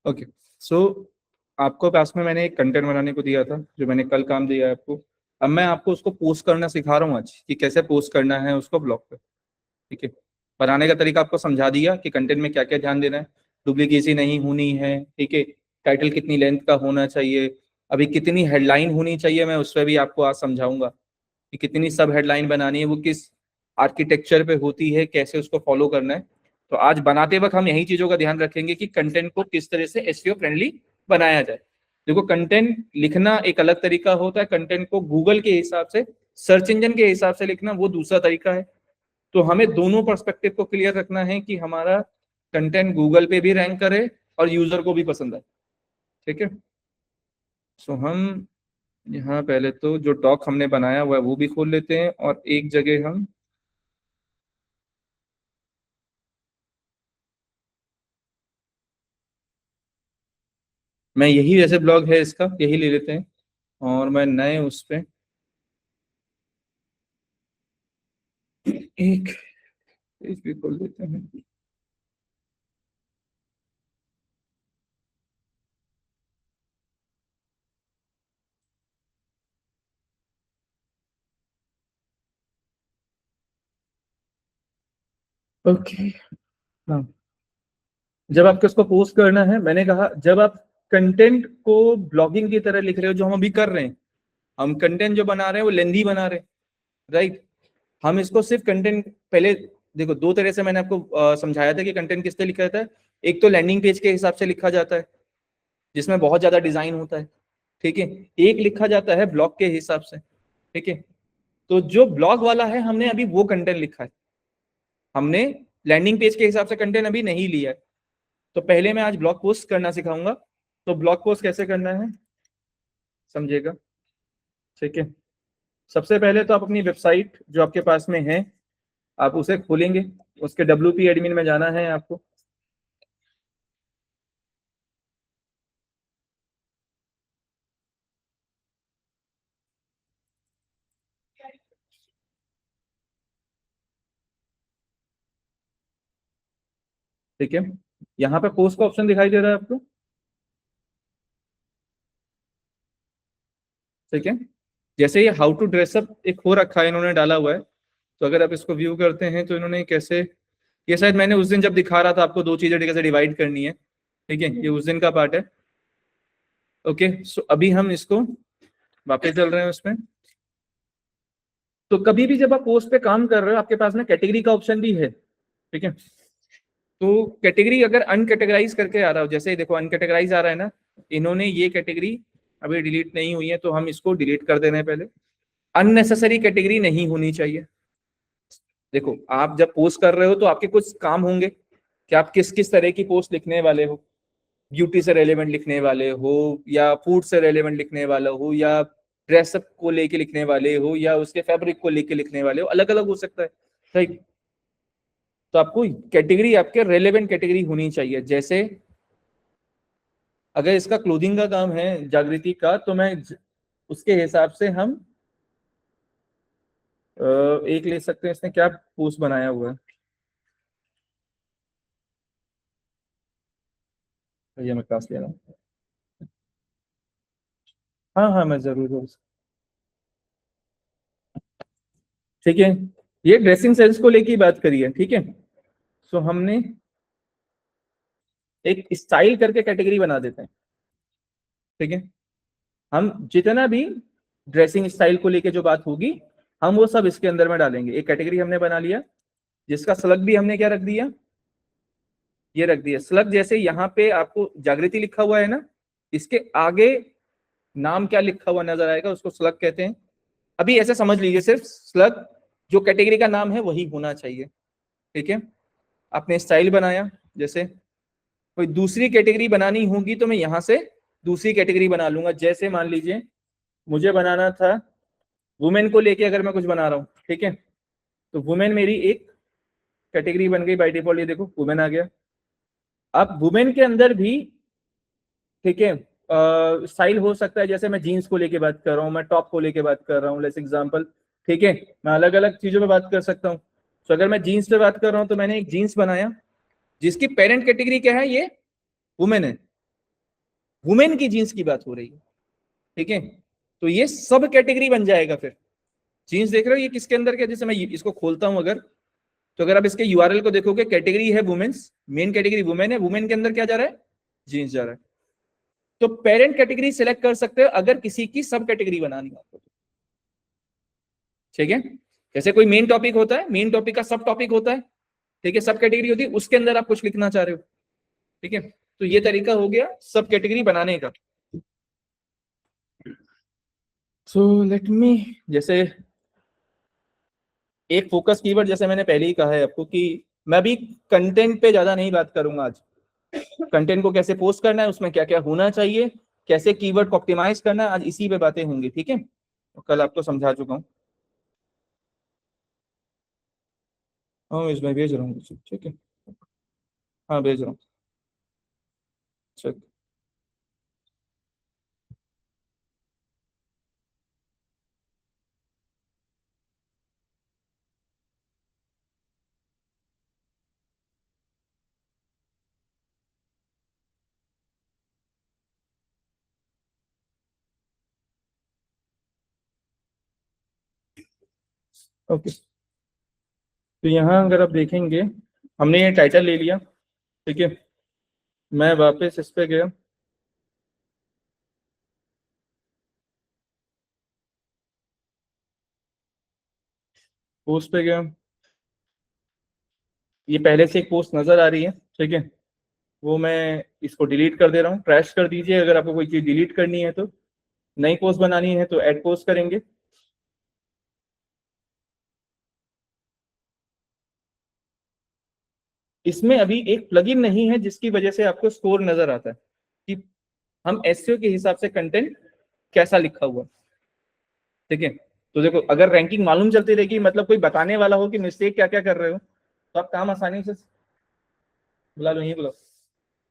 Okay, सो आपको पास में मैंने एक कंटेंट बनाने को दिया था, जो मैंने कल काम दिया है आपको। अब मैं आपको उसको पोस्ट करना सिखा रहा हूँ आज, कि कैसे पोस्ट करना है उसको ब्लॉग पे। ठीक है, बनाने का तरीका आपको समझा दिया कि कंटेंट में क्या क्या ध्यान देना है, डुप्लीकेसी नहीं होनी है। ठीक है, टाइटल कितनी लेंथ का होना चाहिए, अभी कितनी हेडलाइन होनी चाहिए, मैं उस पर भी आपको आज समझाऊंगा कि कितनी सब हेडलाइन बनानी है, वो किस आर्किटेक्चर पे होती है, कैसे उसको फॉलो करना है। तो आज बनाते वक्त हम यही चीजों का ध्यान रखेंगे कि कंटेंट को किस तरह से एसईओ फ्रेंडली बनाया जाए। देखो, कंटेंट लिखना एक अलग तरीका होता है, कंटेंट को गूगल के हिसाब से, सर्च इंजन के हिसाब से लिखना वो दूसरा तरीका है। तो हमें दोनों पर्सपेक्टिव को क्लियर रखना है कि हमारा कंटेंट गूगल पे भी रैंक करे और यूजर को भी पसंद आए। ठीक है, सो हम यहाँ पहले तो जो डॉक हमने बनाया हुआ है वो भी खोल लेते हैं, और एक जगह हम मैं यही जैसे ब्लॉग है इसका यही ले लेते हैं, और मैं नए उस पे एक पेज भी खोल देते हैं। ओके, हाँ, जब आपको इसको पोस्ट करना है, मैंने कहा जब आप कंटेंट को ब्लॉगिंग की तरह लिख रहे हो, जो हम अभी कर रहे हैं, हम कंटेंट जो बना रहे हैं वो लेंदी बना रहे हैं, राइट। हम इसको सिर्फ कंटेंट, पहले देखो दो तरह से मैंने आपको समझाया था कि कंटेंट किस तरह लिखा जाता है। एक तो लैंडिंग पेज के हिसाब से लिखा जाता है, जिसमें बहुत ज्यादा डिजाइन होता है। ठीक है, एक लिखा जाता है ब्लॉग के हिसाब से। ठीक है, तो जो ब्लॉग वाला है हमने अभी वो कंटेंट लिखा है, हमने लैंडिंग पेज के हिसाब से कंटेंट अभी नहीं लिया है। तो पहले मैं आज ब्लॉग पोस्ट करना सिखाऊंगा। तो ब्लॉग पोस्ट कैसे करना है समझिएगा। ठीक है, सबसे पहले तो आप अपनी वेबसाइट जो आपके पास में है, आप उसे खोलेंगे। उसके WP एडमिन में जाना है आपको। ठीक है, यहाँ पे पोस्ट का ऑप्शन दिखाई दे रहा है आपको। ठीक है, जैसे ये हाउ टू ड्रेसअप एक हो रखा है, इन्होंने डाला हुआ है। तो अगर आप इसको व्यू करते हैं तो इन्होंने कैसे, ये शायद मैंने उस दिन जब दिखा रहा था आपको दो चीजें कैसे डिवाइड करनी है। ठीक है, ये उस दिन का पार्ट है। ओके, सो अभी हम इसको वापस चल रहे हैं उसमें। तो कभी भी जब आप पोस्ट पे काम कर रहे हो, आपके पास में कैटेगरी का ऑप्शन भी है। ठीक है, तो कैटेगरी अगर अनकैटेगराइज करके आ रहा हो, जैसे देखो अनकैटेगराइज आ रहा है ना, इन्होंने ये कैटेगरी अभी डिलीट नहीं हुई है, तो हम इसको डिलीट कर दे रहे हैं पहले। अननेसेसरी कैटेगरी नहीं होनी चाहिए। देखो, आप जब पोस्ट कर रहे हो तो आपके कुछ काम होंगे कि आप किस किस तरह की पोस्ट लिखने वाले हो। ब्यूटी से रेलेवेंट लिखने वाले हो, या फूड से रेलेवेंट लिखने वाले हो, या ड्रेसअप को लेके लिखने वाले हो, या उसके फैब्रिक को लेके लिखने वाले हो, अलग अलग हो सकता है। राइट, तो आपको कैटेगरी आपके रेलेवेंट कैटेगरी होनी चाहिए। जैसे अगर इसका क्लोथिंग का काम है जागृति का, तो मैं उसके हिसाब से हम एक ले सकते हैं। इसने क्या पोस्ट बनाया हुआ है, भैया मैं क्लास ले रहा हूँ। हाँ हाँ, मैं जरूर। ठीक है, ये ड्रेसिंग सेंस को लेके ही बात करी है। ठीक है, सो हमने एक स्टाइल करके कैटेगरी बना देते हैं। ठीक है, हम जितना भी ड्रेसिंग स्टाइल को लेके जो बात होगी, हम वो सब इसके अंदर में डालेंगे। एक कैटेगरी हमने बना लिया, जिसका स्लग भी हमने क्या रख दिया, ये रख दिया स्लग। जैसे यहाँ पे आपको जागृति लिखा हुआ है ना, इसके आगे नाम क्या लिखा हुआ नजर आएगा, उसको स्लग कहते हैं। अभी ऐसे समझ लीजिए, सिर्फ स्लग जो कैटेगरी का नाम है वही होना चाहिए। ठीक है, आपने स्टाइल बनाया, जैसे कोई दूसरी कैटेगरी बनानी होगी तो मैं यहां से दूसरी कैटेगरी बना लूंगा। जैसे मान लीजिए मुझे बनाना था वुमेन को लेके, अगर मैं कुछ बना रहा हूँ, ठीक है, तो वुमेन मेरी एक कैटेगरी बन गई बाय डिफॉल्ट। ये देखो वुमेन आ गया। अब वुमेन के अंदर भी, ठीक है, स्टाइल हो सकता है। जैसे मैं जीन्स को लेके बात कर रहा हूँ, मैं टॉप को लेके बात कर रहा हूँ, लेट्स एग्जांपल। ठीक है, मैं अलग अलग चीजों पे बात कर सकता हूँ। तो अगर मैं जीन्स पे बात कर रहा हूँ, तो मैंने एक जीन्स बनाया जिसकी पेरेंट कैटेगरी क्या है, ये वुमेन है। वुमेन की जीन्स की बात हो रही है, ठीक है। तो ये सब कैटेगरी बन जाएगा फिर। जीन्स देख रहे हो ये किसके अंदर क्या, जैसे मैं इसको खोलता हूं अगर, तो अगर आप इसके यूआरएल को देखोगे, कैटेगरी है वुमेन्स, मेन कैटेगरी वुमेन है, वुमेन के अंदर क्या जा रहा है, जीन्स जा रहा है। तो पेरेंट कैटेगरी सिलेक्ट कर सकते हो अगर किसी की सब कैटेगरी बनानी हो आपको, ठीक है। जैसे कोई मेन टॉपिक होता है, मेन टॉपिक का सब टॉपिक होता है, ठीक है, सब कैटेगरी होती है, उसके अंदर आप कुछ लिखना चाह रहे हो, ठीक है। तो ये तरीका हो गया सब कैटेगरी बनाने का। सो लेट मी, जैसे एक फोकस कीवर्ड, जैसे मैंने पहले ही कहा है आपको कि मैं अभी कंटेंट पे ज्यादा नहीं बात करूंगा आज। कंटेंट को कैसे पोस्ट करना है, उसमें क्या क्या होना चाहिए, कैसे कीवर्ड को ऑप्टिमाइज करना है, आज इसी पे बातें होंगी, ठीक है। तो कल आपको समझा चुका हूँ। हाँ इसमें भेज रहा हूँ, ठीक है। हाँ भेज रहा हूँ, ठीक। ओके, तो यहाँ अगर आप देखेंगे, हमने ये टाइटल ले लिया, ठीक है। मैं वापस इस पे गया, पोस्ट पे गया, ये पहले से एक पोस्ट नजर आ रही है, ठीक है। वो मैं इसको डिलीट कर दे रहा हूँ, ट्रैश कर दीजिए अगर आपको कोई चीज डिलीट करनी है तो। नई पोस्ट बनानी है तो ऐड पोस्ट करेंगे। इसमें अभी एक प्लगइन नहीं है जिसकी वजह से आपको स्कोर नजर आता है कि हम एसईओ के हिसाब से कंटेंट कैसा लिखा हुआ, ठीक है। तो देखो अगर रैंकिंग मालूम चलती रहेगी, मतलब कोई बताने वाला हो कि मिस्टेक क्या क्या कर रहे हो, तो आप काम आसानी से, बुला लो, यही बुलाओ,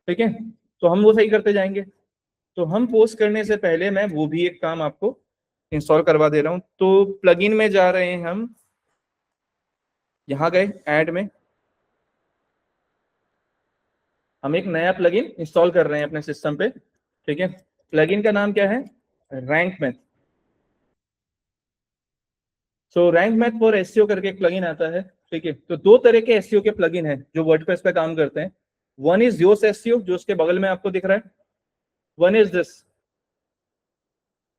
ठीक है। तो हम वो सही करते जाएंगे। तो हम पोस्ट करने से पहले मैं वो भी एक काम आपको इंस्टॉल करवा दे रहा हूँ। तो प्लगइन में जा रहे हैं हम, यहाँ गए ऐड में, हम एक नया प्लगइन इंस्टॉल कर रहे हैं अपने सिस्टम पे, ठीक है। प्लगइन का नाम क्या है, rank math. So rank math for SEO करके एक प्लगइन आता है, ठीक है। तो दो तरह के एसईओ के प्लगइन हैं जो वर्डप्रेस पे काम करते हैं। वन इज योस एसईओ जो उसके बगल में आपको दिख रहा है, वन इज दिस।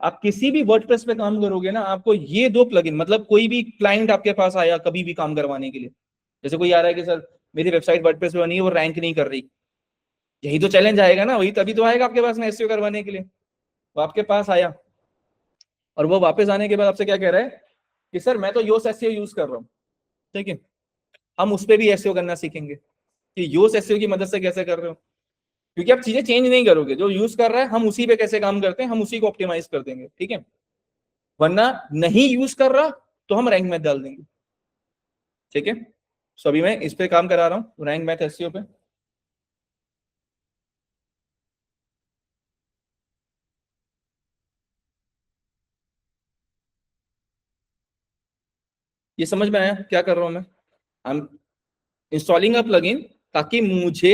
आप किसी भी वर्डप्रेस पे काम करोगे ना, आपको ये दो प्लगइन, मतलब कोई भी क्लाइंट आपके पास आया कभी भी काम करवाने के लिए, जैसे कोई आ रहा है कि सर मेरी वेबसाइट वर्डप्रेस पे बनी है वो रैंक नहीं कर रही, यही तो चैलेंज आएगा ना, वही तभी तो आएगा आपके पास में एसईओ करवाने के लिए। वो आपके पास आया और वो वापस आने के बाद आपसे क्या कह रहा है कि सर मैं तो योस एसईओ यूज कर रहा हूँ, ठीक है। हम उस पर भी एसईओ करना सीखेंगे कि योस एसईओ की मदद से कैसे कर रहे हो, क्योंकि आप चीजें चेंज नहीं करोगे, जो यूज कर रहा है हम उसी पे कैसे काम करते हैं, हम उसी को ऑप्टिमाइज कर देंगे, ठीक है। वरना नहीं यूज कर रहा तो हम रैंक मैथ डाल देंगे, ठीक है। सो अभी मैं इस पे काम करा रहा हूँ रैंक मैथ एसईओ पे। ये समझ में आया क्या कर रहा हूँ मैं, I am installing a plugin, ताकि मुझे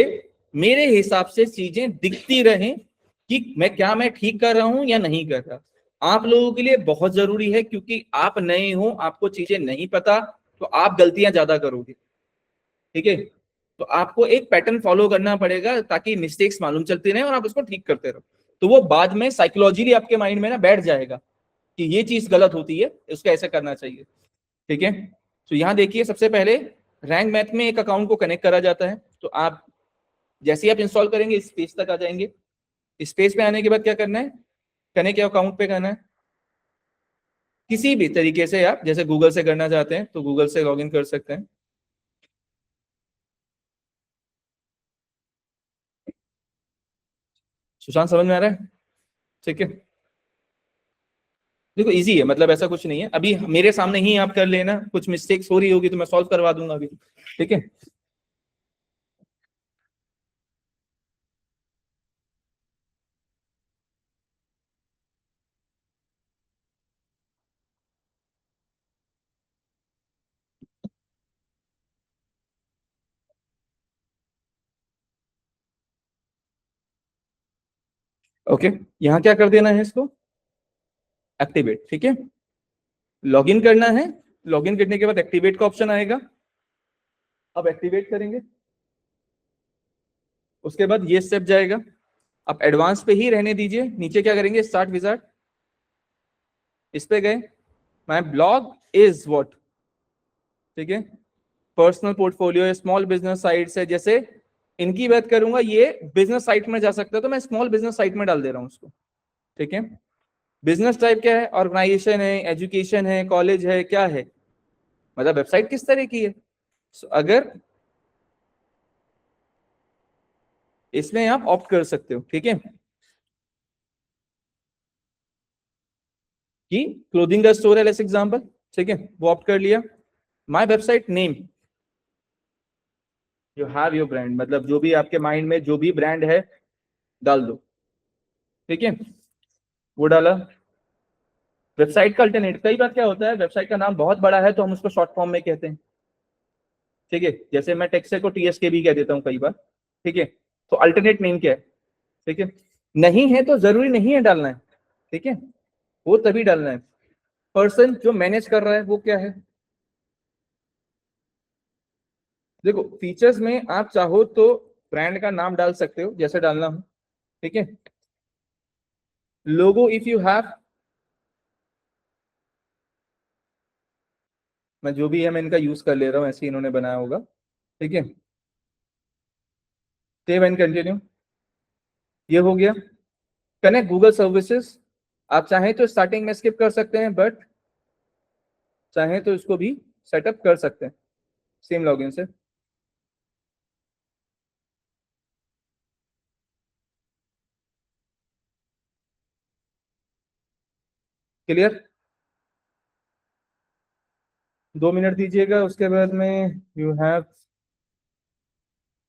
मेरे हिसाब से चीजें दिखती रहें कि मैं ठीक कर रहा हूं या नहीं कर रहा। आप लोगों के लिए बहुत जरूरी है, क्योंकि आप नए हो, आपको चीजें नहीं पता, तो आप गलतियां ज्यादा करोगे, ठीक है। तो आपको एक पैटर्न फॉलो करना पड़ेगा ताकि मिस्टेक्स मालूम चलती रहे और आप उसको ठीक करते रहो। तो वो बाद में साइकोलॉजिकली आपके माइंड में ना बैठ जाएगा कि ये चीज गलत होती है, इसको ऐसे करना चाहिए, ठीक है। तो यहाँ देखिए सबसे पहले रैंक मैथ में एक अकाउंट को कनेक्ट करा जाता है। तो आप जैसे ही आप इंस्टॉल करेंगे इस पेज तक आ जाएंगे। इस पेज पे आने के बाद क्या करना है, कनेक्ट अकाउंट पे करना है। किसी भी तरीके से आप जैसे गूगल से करना चाहते हैं तो गूगल से लॉगिन कर सकते हैं। सुशांत समझ में आ रहा है, ठीक है। देखो इजी है, मतलब ऐसा कुछ नहीं है, अभी मेरे सामने ही आप कर लेना, कुछ मिस्टेक्स हो रही होगी तो मैं सॉल्व करवा दूंगा अभी, ठीक है। ओके, यहाँ क्या कर देना है इसको, एक्टिवेट। ठीक है, लॉगिन करना है, लॉगिन करने के बाद एक्टिवेट का ऑप्शन आएगा, अब एक्टिवेट करेंगे, उसके बाद ये स्टेप जाएगा। आप एडवांस पे ही रहने दीजिए, नीचे क्या करेंगे, स्टार्ट विजार्ड, इस पे गए, माय ब्लॉग इज व्हाट, ठीक है, personal portfolio, small business sites है, जैसे इनकी बात करूंगा ये बिजनेस साइट में जा सकता है, तो मैं स्मॉल बिजनेस साइट में डाल दे रहा हूँ उसको। ठीक है, बिजनेस टाइप क्या है, ऑर्गेनाइजेशन है, एजुकेशन है, कॉलेज है, क्या है, मतलब वेबसाइट किस तरह की है। अगर इसमें आप ऑप्ट कर सकते हो, ठीक है, कि क्लोथिंग का स्टोर है लेट्स एग्जांपल, ठीक है, वो ऑप्ट कर लिया। My website name, you have your brand, मतलब जो भी आपके माइंड में जो भी ब्रांड है डाल दो। ठीक है, वो डाला। वेबसाइट का अल्टरनेट, कई बार क्या होता है वेबसाइट का नाम बहुत बड़ा है तो हम उसको शॉर्ट फॉर्म में कहते हैं। ठीक है, जैसे मैं टेक्सट को TSK भी कह देता हूँ कई बार। ठीक है, तो अल्टरनेट नेम क्या है। ठीक है, नहीं है तो जरूरी नहीं है डालना है। ठीक है, वो तभी डालना है। पर्सन जो मैनेज कर रहा है वो क्या है, देखो फीचर्स में आप चाहो तो ब्रांड का नाम डाल सकते हो जैसे डालना हो। ठीक है, लोगो इफ यू हैव, मैं जो भी है मैं इनका यूज कर ले रहा हूँ, ऐसे इन्होंने बनाया होगा। ठीक है, सेव एंड कंटिन्यू, ये हो गया। कनेक्ट गूगल सर्विसेज, आप चाहें तो स्टार्टिंग में स्किप कर सकते हैं, बट चाहें तो इसको भी सेटअप कर सकते हैं सेम लॉगिन से। क्लियर, 2 मिनट दीजिएगा, उसके बाद में यू हैव,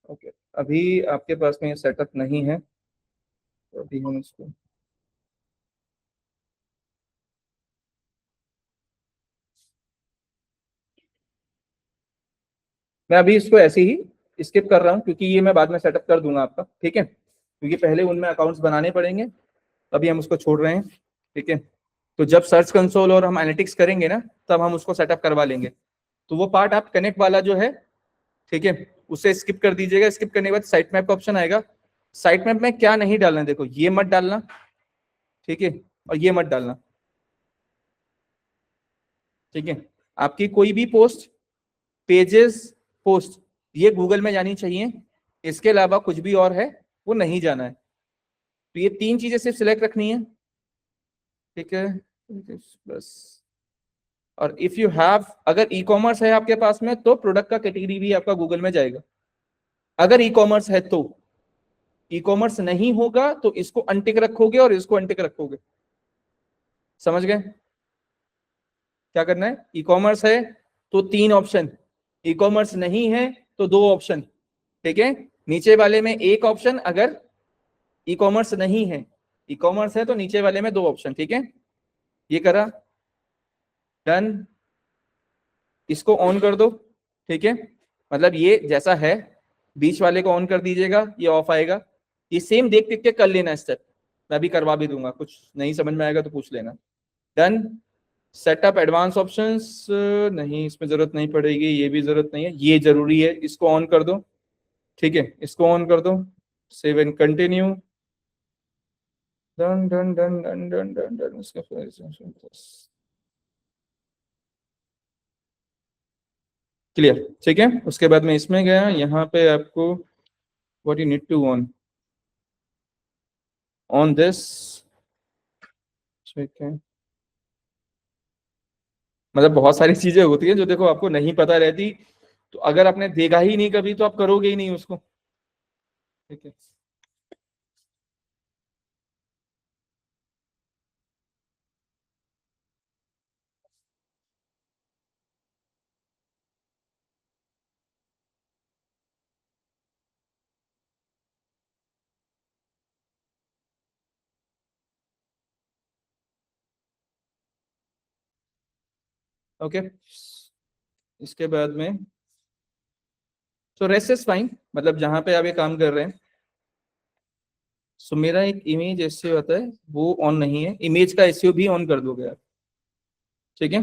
ओके, अभी आपके पास में ये सेटअप नहीं है, तो अभी हम इसको, मैं अभी इसको ऐसे ही स्किप कर रहा हूँ क्योंकि ये मैं बाद में सेटअप कर दूंगा आपका। ठीक है, क्योंकि पहले उनमें अकाउंट्स बनाने पड़ेंगे, अभी हम उसको छोड़ रहे हैं। ठीक है, तो जब सर्च कंसोल और हम एनालिटिक्स करेंगे ना तब हम उसको सेटअप करवा लेंगे। तो वो पार्ट आप कनेक्ट वाला जो है, ठीक है, उसे स्किप कर दीजिएगा। स्किप करने के बाद साइट मैप का ऑप्शन आएगा। साइट मैप में क्या नहीं डालना है, देखो ये मत डालना, ठीक है, और ये मत डालना। ठीक है, आपकी कोई भी पोस्ट, पेजेस, पोस्ट, ये गूगल में जानी चाहिए, इसके अलावा कुछ भी और है वो नहीं जाना है। तो ये 3 चीजें सिर्फ सिलेक्ट रखनी है। ठीक है, बस। और इफ यू हैव, अगर ई कॉमर्स है आपके पास में तो प्रोडक्ट का कैटेगरी भी आपका गूगल में जाएगा, अगर ई कॉमर्स है तो। ई कॉमर्स नहीं होगा तो इसको अनटिक रखोगे और इसको अनटिक रखोगे। समझ गए क्या करना है, ई कॉमर्स है तो 3 ऑप्शन, ई कॉमर्स नहीं है तो 2 ऑप्शन। ठीक है, नीचे वाले में एक ऑप्शन अगर ई कॉमर्स नहीं है, ई कॉमर्स है तो नीचे वाले में 2 ऑप्शन। ठीक है, ये करा, डन, इसको ऑन कर दो। ठीक है, मतलब ये जैसा है, बीच वाले को ऑन कर दीजिएगा, ये ऑफ आएगा। ये सेम देख देख के कर लेना स्टेप, मैं भी करवा भी दूंगा, कुछ नहीं समझ में आएगा तो पूछ लेना। डन, सेटअप एडवांस ऑप्शंस, नहीं इसमें जरूरत नहीं पड़ेगी, ये भी जरूरत नहीं है, ये जरूरी है, इसको ऑन कर दो। ठीक है, इसको ऑन कर दो, save and continue, done done done done done done done, इसका क्लियर। ठीक है, उसके बाद में इसमें गया, यहाँ पे आपको what you need to on this. ठीक है, मतलब बहुत सारी चीजें होती है जो देखो आपको नहीं पता रहती, तो अगर आपने देखा ही नहीं कभी तो आप करोगे ही नहीं उसको। ठीक है, ओके, इसके बाद में तो रेस्ट इज फाइन, मतलब जहां पे आप ये काम कर रहे हैं सो मेरा एक इमेज एसईओ आता है, वो ऑन नहीं है, इमेज का एसईओ भी ऑन कर दोगे आप, ठीक है।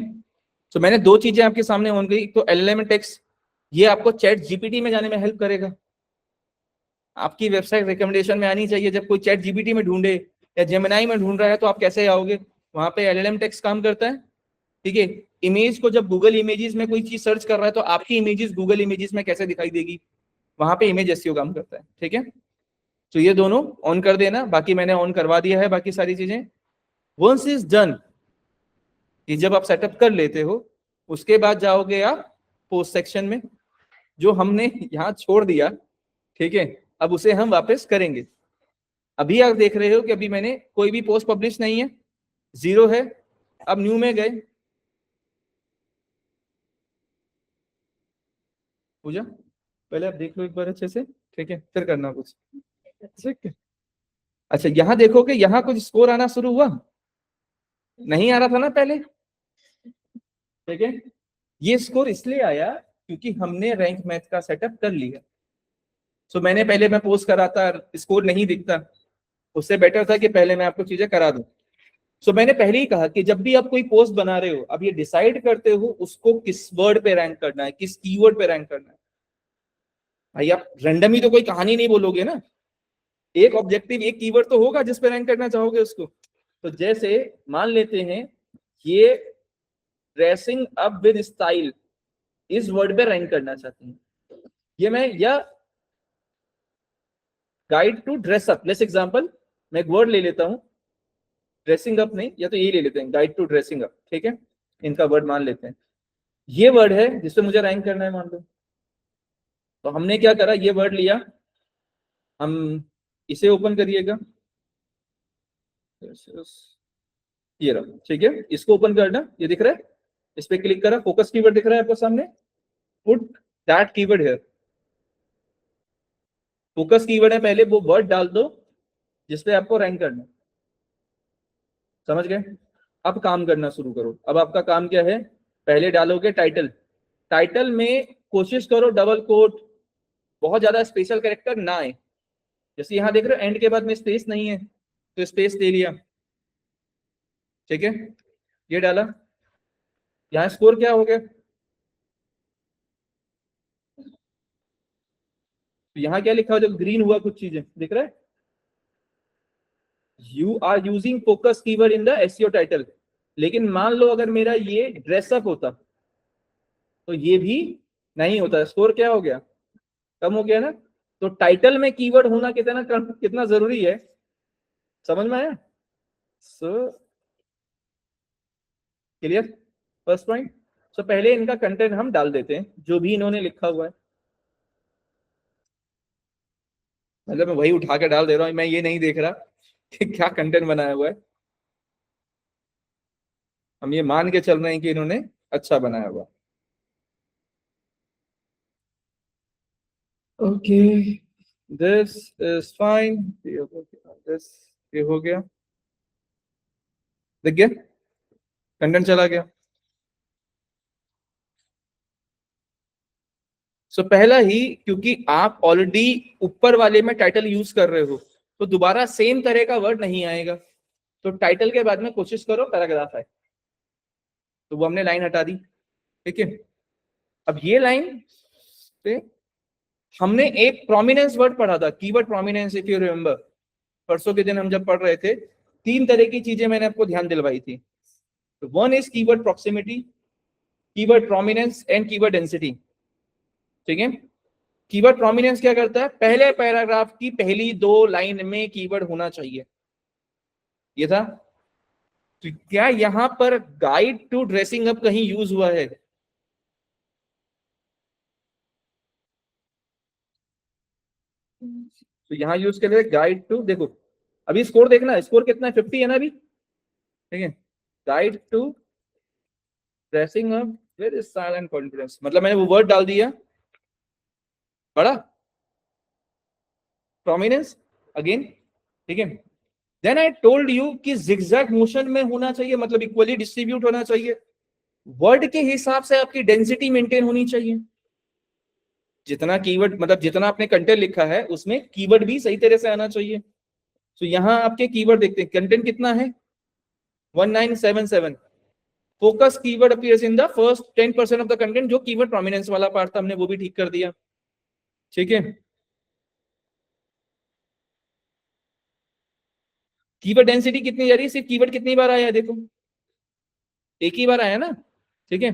सो मैंने दो चीजें आपके सामने ऑन करी, तो एलएलएम टेक्स्ट, ये आपको चैट जीपीटी में जाने में हेल्प करेगा, आपकी वेबसाइट रिकमेंडेशन में आनी चाहिए। जब कोई चैट जीपीटी में ढूंढे या जेमिनाई में ढूंढ रहा है तो आप कैसे आओगे, वहां पे एलएलएम टेक्स्ट काम करता है, ठीक है। इमेज को जब गूगल इमेजेस में कोई चीज सर्च कर रहा है तो आपकी इमेजेस गूगल इमेजेस में कैसे दिखाई देगी, वहां पे इमेज एसईओ काम करता है, ठीक है। तो ये दोनों ऑन कर देना, बाकी मैंने ऑन करवा दिया है बाकी सारी चीजें। वंस इज डन, ये जब आप सेटअप कर लेते हो उसके बाद जाओगे आप पोस्ट सेक्शन में, जो हमने यहाँ छोड़ दिया, ठीक है, अब उसे हम वापस करेंगे। अभी आप देख रहे हो कि अभी मैंने कोई भी पोस्ट पब्लिश नहीं है, 0 है। अब न्यू में गए, पूजा पहले आप देख लो एक बार अच्छे से, ठीक है, फिर करना कुछ, ठीक है। अच्छा यहाँ देखो कि यहाँ कुछ स्कोर आना शुरू हुआ, नहीं आ रहा था ना पहले, ठीक है। ये स्कोर इसलिए आया क्योंकि हमने रैंक मैथ का सेटअप कर लिया। सो मैंने पहले मैं पोस्ट करा था, स्कोर नहीं दिखता, उससे बेटर था कि पहले मैं आपको चीजें करा दूं। सो मैंने पहले ही कहा कि जब भी आप कोई पोस्ट बना रहे हो, अब ये डिसाइड करते हो उसको किस वर्ड पे रैंक करना है, किस कीवर्ड पे रैंक करना है। भाई आप रैंडम ही तो कोई कहानी नहीं बोलोगे ना, एक ऑब्जेक्टिव एक कीवर्ड तो होगा जिस पे रैंक करना चाहोगे उसको। तो जैसे मान लेते हैं ये ड्रेसिंग अप विद स्टाइल, इस वर्ड पे रैंक करना चाहते हैं, ये मैं, या guide to dress up, let's example मैं एक वर्ड ले लेता हूं, ड्रेसिंग अप नहीं, या तो यही ले लेते हैं गाइड टू ड्रेसिंग अप, ठीक है, इनका वर्ड मान लेते हैं। ये वर्ड है जिसपे मुझे रैंक करना है मान लो। तो हमने क्या करा, ये वर्ड लिया, हम इसे ओपन करिएगा, ये रहा, ठीक है, इसको ओपन करना, ये दिख रहा है, इस पे क्लिक करा, फोकस कीवर्ड दिख रहा है आपको सामने, put that keyword here. Focus keyword है, पहले वो वर्ड डाल दो जिसपे आपको रैंक करना है, समझ गए। अब काम करना शुरू करो। अब आपका काम क्या है, पहले डालोगे टाइटल, टाइटल में कोशिश करो डबल कोट, बहुत ज्यादा स्पेशल कैरेक्टर ना आए, जैसे यहां देख रहे हो एंड के बाद में स्पेस नहीं है तो स्पेस दे लिया, ठीक है, ये डाला। यहाँ स्कोर क्या हो गया, तो यहाँ क्या लिखा हो, जो ग्रीन हुआ कुछ चीजें दिख रहा है, you are using focus keyword in the SEO title. लेकिन मान लो अगर मेरा ये ड्रेसअप होता तो ये भी नहीं होता, स्कोर क्या हो गया, कम हो गया ना। तो टाइटल में कीवर्ड होना कितना कितना जरूरी है, समझ में आया। So clear, first point. So पहले इनका कंटेंट हम डाल देते हैं जो भी इन्होंने लिखा हुआ है, मतलब मैं वही उठा के डाल दे रहा हूं, मैं ये नहीं देख रहा कि क्या कंटेंट बनाया हुआ है, हम ये मान के चल रहे हैं कि इन्होंने अच्छा बनाया हुआ। Okay, this is fine, this ये हो गया, देख गया कंटेंट चला गया। सो पहला ही, क्योंकि आप ऑलरेडी ऊपर वाले में टाइटल यूज कर रहे हो तो दोबारा सेम तरह का वर्ड नहीं आएगा, तो टाइटल के बाद में कोशिश करो पैराग्राफ आए, तो वो हमने लाइन हटा दी, ठीक है। अब ये लाइन पे हमने एक प्रोमिनेंस वर्ड पढ़ा था, keyword prominence, if you remember, परसों के दिन हम जब पढ़ रहे थे, तीन तरह की चीजें मैंने आपको ध्यान दिलवाई थी। One is keyword proximity, keyword prominence and keyword density, ठीक है। कीवर्ड प्रोमिनेंस क्या करता है, पहले पैराग्राफ की पहली दो लाइन में कीवर्ड होना चाहिए, ये था। तो क्या यहां पर गाइड टू ड्रेसिंग अप कहीं यूज हुआ है, तो यहां यूज कर गाइड टू, देखो अभी स्कोर देखना, स्कोर कितना है, 50 है ना अभी, ठीक है। Guide to dressing up with style and confidence, मतलब मैंने वो वर्ड डाल दिया, पढ़ा, प्रोमिनेंस अगेन, ठीक है। देन आई टोल्ड यू कि जिगजैग मोशन में होना चाहिए, मतलब इक्वली डिस्ट्रीब्यूट होना चाहिए, वर्ड के हिसाब से आपकी डेंसिटी मेंटेन होनी चाहिए, जितना कीवर्ड मतलब जितना आपने कंटेंट लिखा है उसमें कीवर्ड भी सही तरह से आना चाहिए, तो यहाँ आपके कीवर्ड देखते हैं, कंटेंट कितना है 1977। Focus keyword appears in the first 10% of the content, जो कीवर्ड प्रोमिनेंस वाला पार्ट था हमने वो भी ठीक कर दिया। ठीक है, कीवर्ड डेंसिटी कितनी जा रही है, सिर्फ कीवर्ड कितनी बार आया है देखो, एक ही बार आया ना। ठीक है,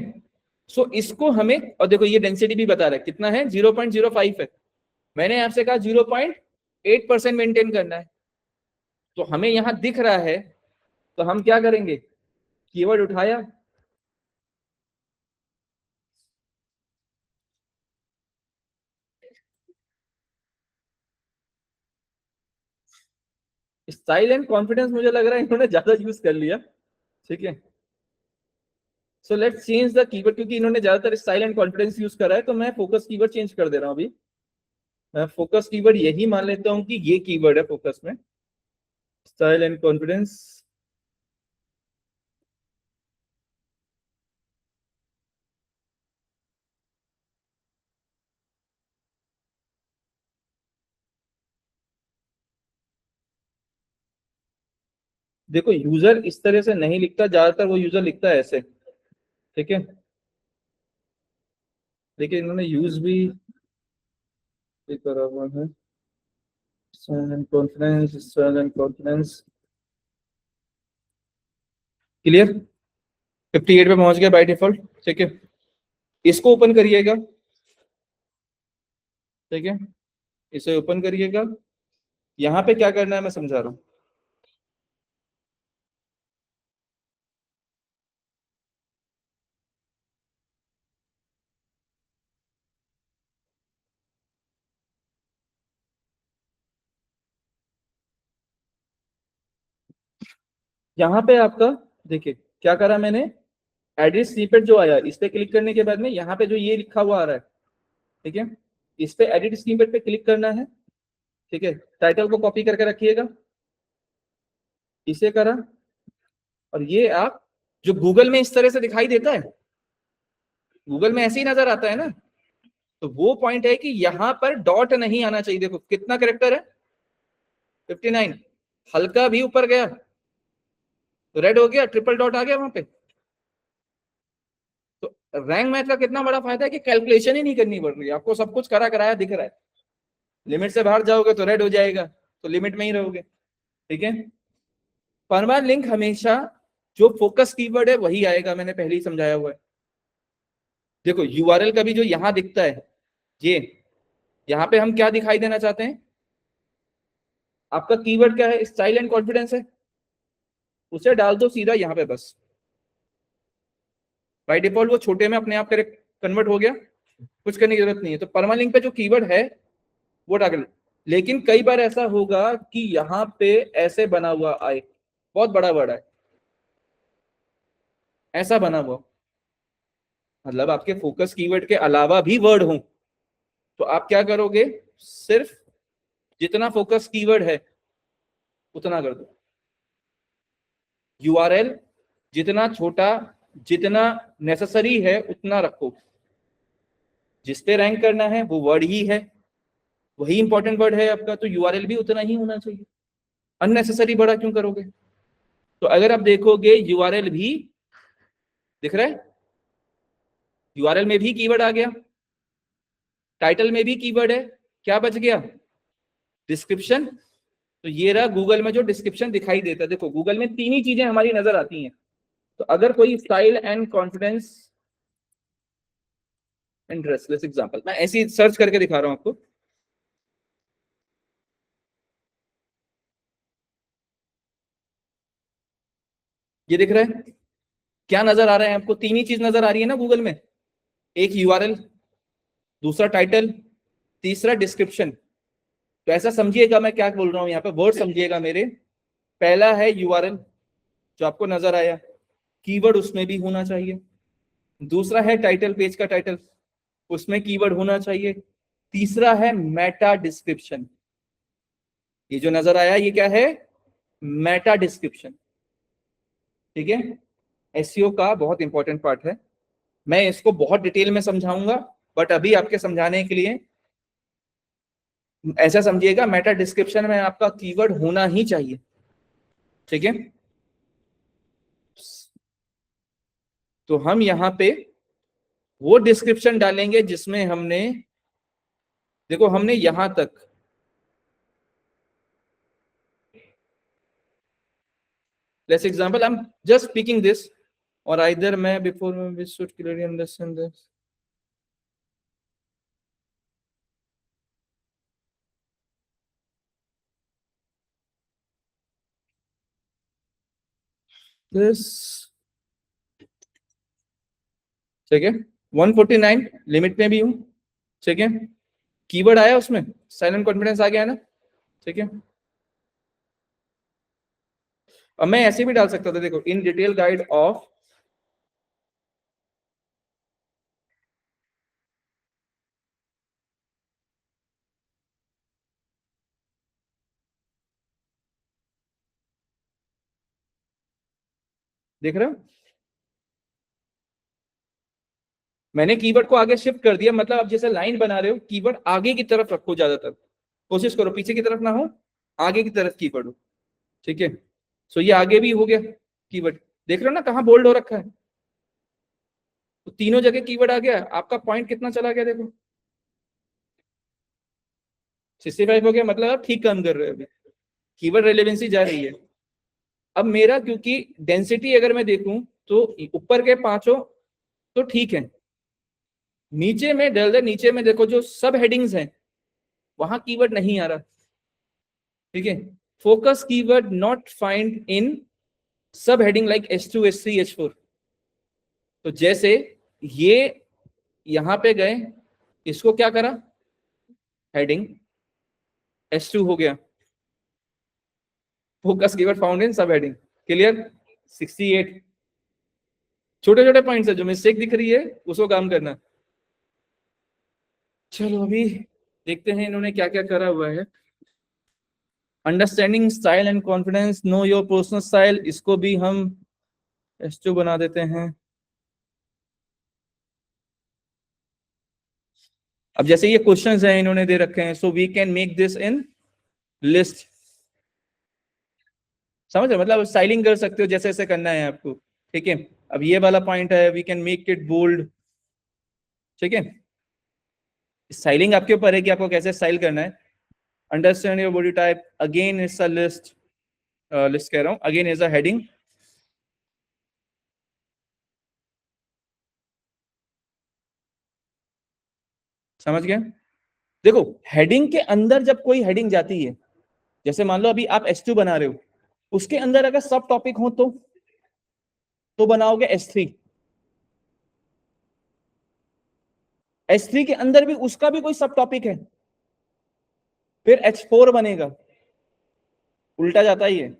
सो इसको हमें, और देखो ये डेंसिटी भी बता रहा है कितना है 0.05 है, मैंने आपसे कहा 0.8% मेंटेन करना है, तो हमें यहां दिख रहा है, तो हम क्या करेंगे, कीवर्ड उठाया, स्टाइल एंड कॉन्फिडेंस मुझे लग रहा है इन्होंने ज्यादा यूज कर लिया। ठीक है, so let's change the keyword, क्योंकि इन्होंने ज्यादातर स्टाइल एंड कॉन्फिडेंस यूज करा है, तो मैं फोकस कीवर्ड चेंज कर दे रहा हूं अभी। मैं फोकस कीवर्ड यही मान लेता हूं कि ये कीवर्ड है फोकस में, स्टाइल एंड कॉन्फिडेंस। देखो यूजर इस तरह से नहीं लिखता, ज्यादातर वो यूजर लिखता है ऐसे। ठीक है, देखिए इन्होंने यूज भी ये करा हुआ है, style and confidence, style and confidence. Clear, 58 पे पहुंच गया बाय डिफॉल्ट। ठीक है, इसको ओपन करिएगा। ठीक है, इसे ओपन करिएगा, यहाँ पे क्या करना है मैं समझा रहा हूँ। यहाँ पे आपका देखिए क्या करा मैंने, एडिट स्निपेट जो आया, इस पे क्लिक करने के बाद में यहाँ पे जो ये लिखा हुआ आ रहा है, ठीक है, इस पे एडिट स्निपेट पे क्लिक करना है। ठीक है, टाइटल को कॉपी करके रखिएगा, इसे करा, और ये आप जो गूगल में इस तरह से दिखाई देता है, गूगल में ऐसे ही नजर आता है ना, तो वो पॉइंट है कि यहाँ पर डॉट नहीं आना चाहिए। देखो कितना करेक्टर है 59, हल्का भी ऊपर गया तो रेड हो गया, ट्रिपल डॉट आ गया वहां पे। तो रैंक मैथ का कितना बड़ा फायदा है कि कैलकुलेशन ही नहीं करनी पड़ रही है, आपको सब कुछ करा कराया दिख रहा है। लिमिट से बाहर जाओगे तो रेड हो जाएगा, तो लिमिट में ही रहोगे। ठीक है, परमानेंट लिंक हमेशा जो फोकस कीवर्ड है वही आएगा, मैंने पहले ही समझाया हुआ है। देखो यूआरएल का भी जो यहां दिखता है, ये यहाँ पे हम क्या दिखाई देना चाहते हैं, आपका कीवर्ड क्या है, स्टाइल एंड कॉन्फिडेंस है, उसे डाल दो सीधा यहाँ पे बस, बाय डिफॉल्ट वो छोटे में अपने आप करेक्ट कन्वर्ट हो गया, कुछ करने की जरूरत नहीं है। तो परमानेंट लिंक पे जो कीवर्ड है वो डाल, लेकिन कई बार ऐसा होगा कि यहाँ पे ऐसे बना हुआ आए, बहुत बड़ा वर्ड है, ऐसा बना हुआ, मतलब आपके फोकस कीवर्ड के अलावा भी वर्ड हो, तो आप क्या करोगे, सिर्फ जितना फोकस कीवर्ड है उतना कर दो, यूआरएल जितना छोटा, जितना नेसेसरी है उतना रखो, जिस पे रैंक करना है वो वर्ड ही है, वही इंपॉर्टेंट वर्ड है आपका, तो यूआरएल भी उतना ही होना चाहिए, अननेसेसरी बड़ा क्यों करोगे। तो अगर आप देखोगे यूआरएल भी दिख रहा है, यूआरएल में भी कीवर्ड आ गया, टाइटल में भी कीवर्ड है, क्या बच गया, डिस्क्रिप्शन। तो ये रहा गूगल में जो डिस्क्रिप्शन दिखाई देता है, देखो गूगल में तीन ही चीजें हमारी नजर आती हैं। तो अगर कोई style and confidence and dressless example, मैं ऐसी सर्च करके दिखा रहा हूं आपको, ये दिख रहा है, क्या नजर आ रहा है आपको, तीन ही चीज नजर आ रही है ना गूगल में, एक यूआरएल, दूसरा टाइटल, तीसरा डिस्क्रिप्शन। तो ऐसा समझिएगा मैं क्या बोल रहा हूं यहाँ पे, वर्ड समझिएगा मेरे, पहला है यूआरएल जो आपको नजर आया, कीवर्ड उसमें भी होना चाहिए, दूसरा है टाइटल, पेज का टाइटल, उसमें कीवर्ड होना चाहिए, तीसरा है मेटा डिस्क्रिप्शन, ये जो नजर आया ये क्या है, मेटा डिस्क्रिप्शन। ठीक है, एसईओ का बहुत इंपॉर्टेंट पार्ट है, मैं इसको बहुत डिटेल में समझाऊंगा, बट अभी आपके समझाने के लिए ऐसा समझिएगा मेटा डिस्क्रिप्शन में आपका कीवर्ड होना ही चाहिए, ठीक है। तो हम यहाँ पे वो डिस्क्रिप्शन डालेंगे जिसमें हमने, देखो हमने यहां तक let's example, I am just speaking this, और आइदर मैं before we should clearly understand this, ठीक है। 149 लिमिट में भी हूं, ठीक है। कीवर्ड आया उसमें, साइलेंट कॉन्फिडेंस आ गया ना, ठीक है। अब मैं ऐसे भी डाल सकता था, देखो इन डिटेल गाइड ऑफ, देख रहे हो मैंने कीवर्ड को आगे शिफ्ट कर दिया, मतलब आप जैसे लाइन बना रहे हो कीवर्ड आगे की तरफ रखो, ज्यादातर कोशिश करो पीछे की तरफ ना हो, आगे की तरफ कीवर्ड हो, ठीक है। सो ये आगे भी हो गया कीवर्ड, देख रहे हो ना कहाँ बोल्ड हो रखा है, तो तीनों जगह कीवर्ड आ गया, आपका पॉइंट कितना चला गया देखो, 65 हो गया, मतलब आप ठीक काम कर रहे हो, अभी कीवर्ड रेलेवेंसी जा रही है। अब मेरा क्योंकि डेंसिटी अगर मैं देखूं तो ऊपर के पांचों तो ठीक है, नीचे में डल दे, नीचे में देखो जो सब हेडिंग्स हैं वहां कीवर्ड नहीं आ रहा, ठीक है। Focus keyword not find in सब heading like S2 S3 H4। तो जैसे ये यहां पे गए, इसको क्या करा, हेडिंग S2 हो गया, फोकस कीवर्ड फाउंड इन सब हेडिंग, क्लियर। 68 छोटे छोटे पॉइंट्स है, जो मिस्टेक दिख रही है उसको काम करना। चलो अभी देखते हैं इन्होंने क्या क्या करा हुआ है। Understanding style and confidence, know your personal style, इसको भी हम S2 बना देते हैं। अब जैसे ये क्वेश्चंस हैं इन्होंने दे रखे हैं, so we can make this in list, समझ रहे, मतलब स्टाइलिंग कर सकते हो जैसे जैसे करना है आपको, ठीक है। अब ये वाला पॉइंट है, we can make it bold, ठीक है। स्टाइलिंग आपके ऊपर है कि आपको कैसे स्टाइल करना है। Understand your body type, again is a list, list कह रहा हूं, अगेन इज अ हेडिंग, समझ गए। देखो हेडिंग के अंदर जब कोई हेडिंग जाती है, जैसे मान लो अभी आप S2 बना रहे हो, उसके अंदर अगर सब टॉपिक हो तो बनाओगे S3, S3 के अंदर भी उसका भी कोई सब टॉपिक है, फिर H4 बनेगा, उल्टा जाता ही है।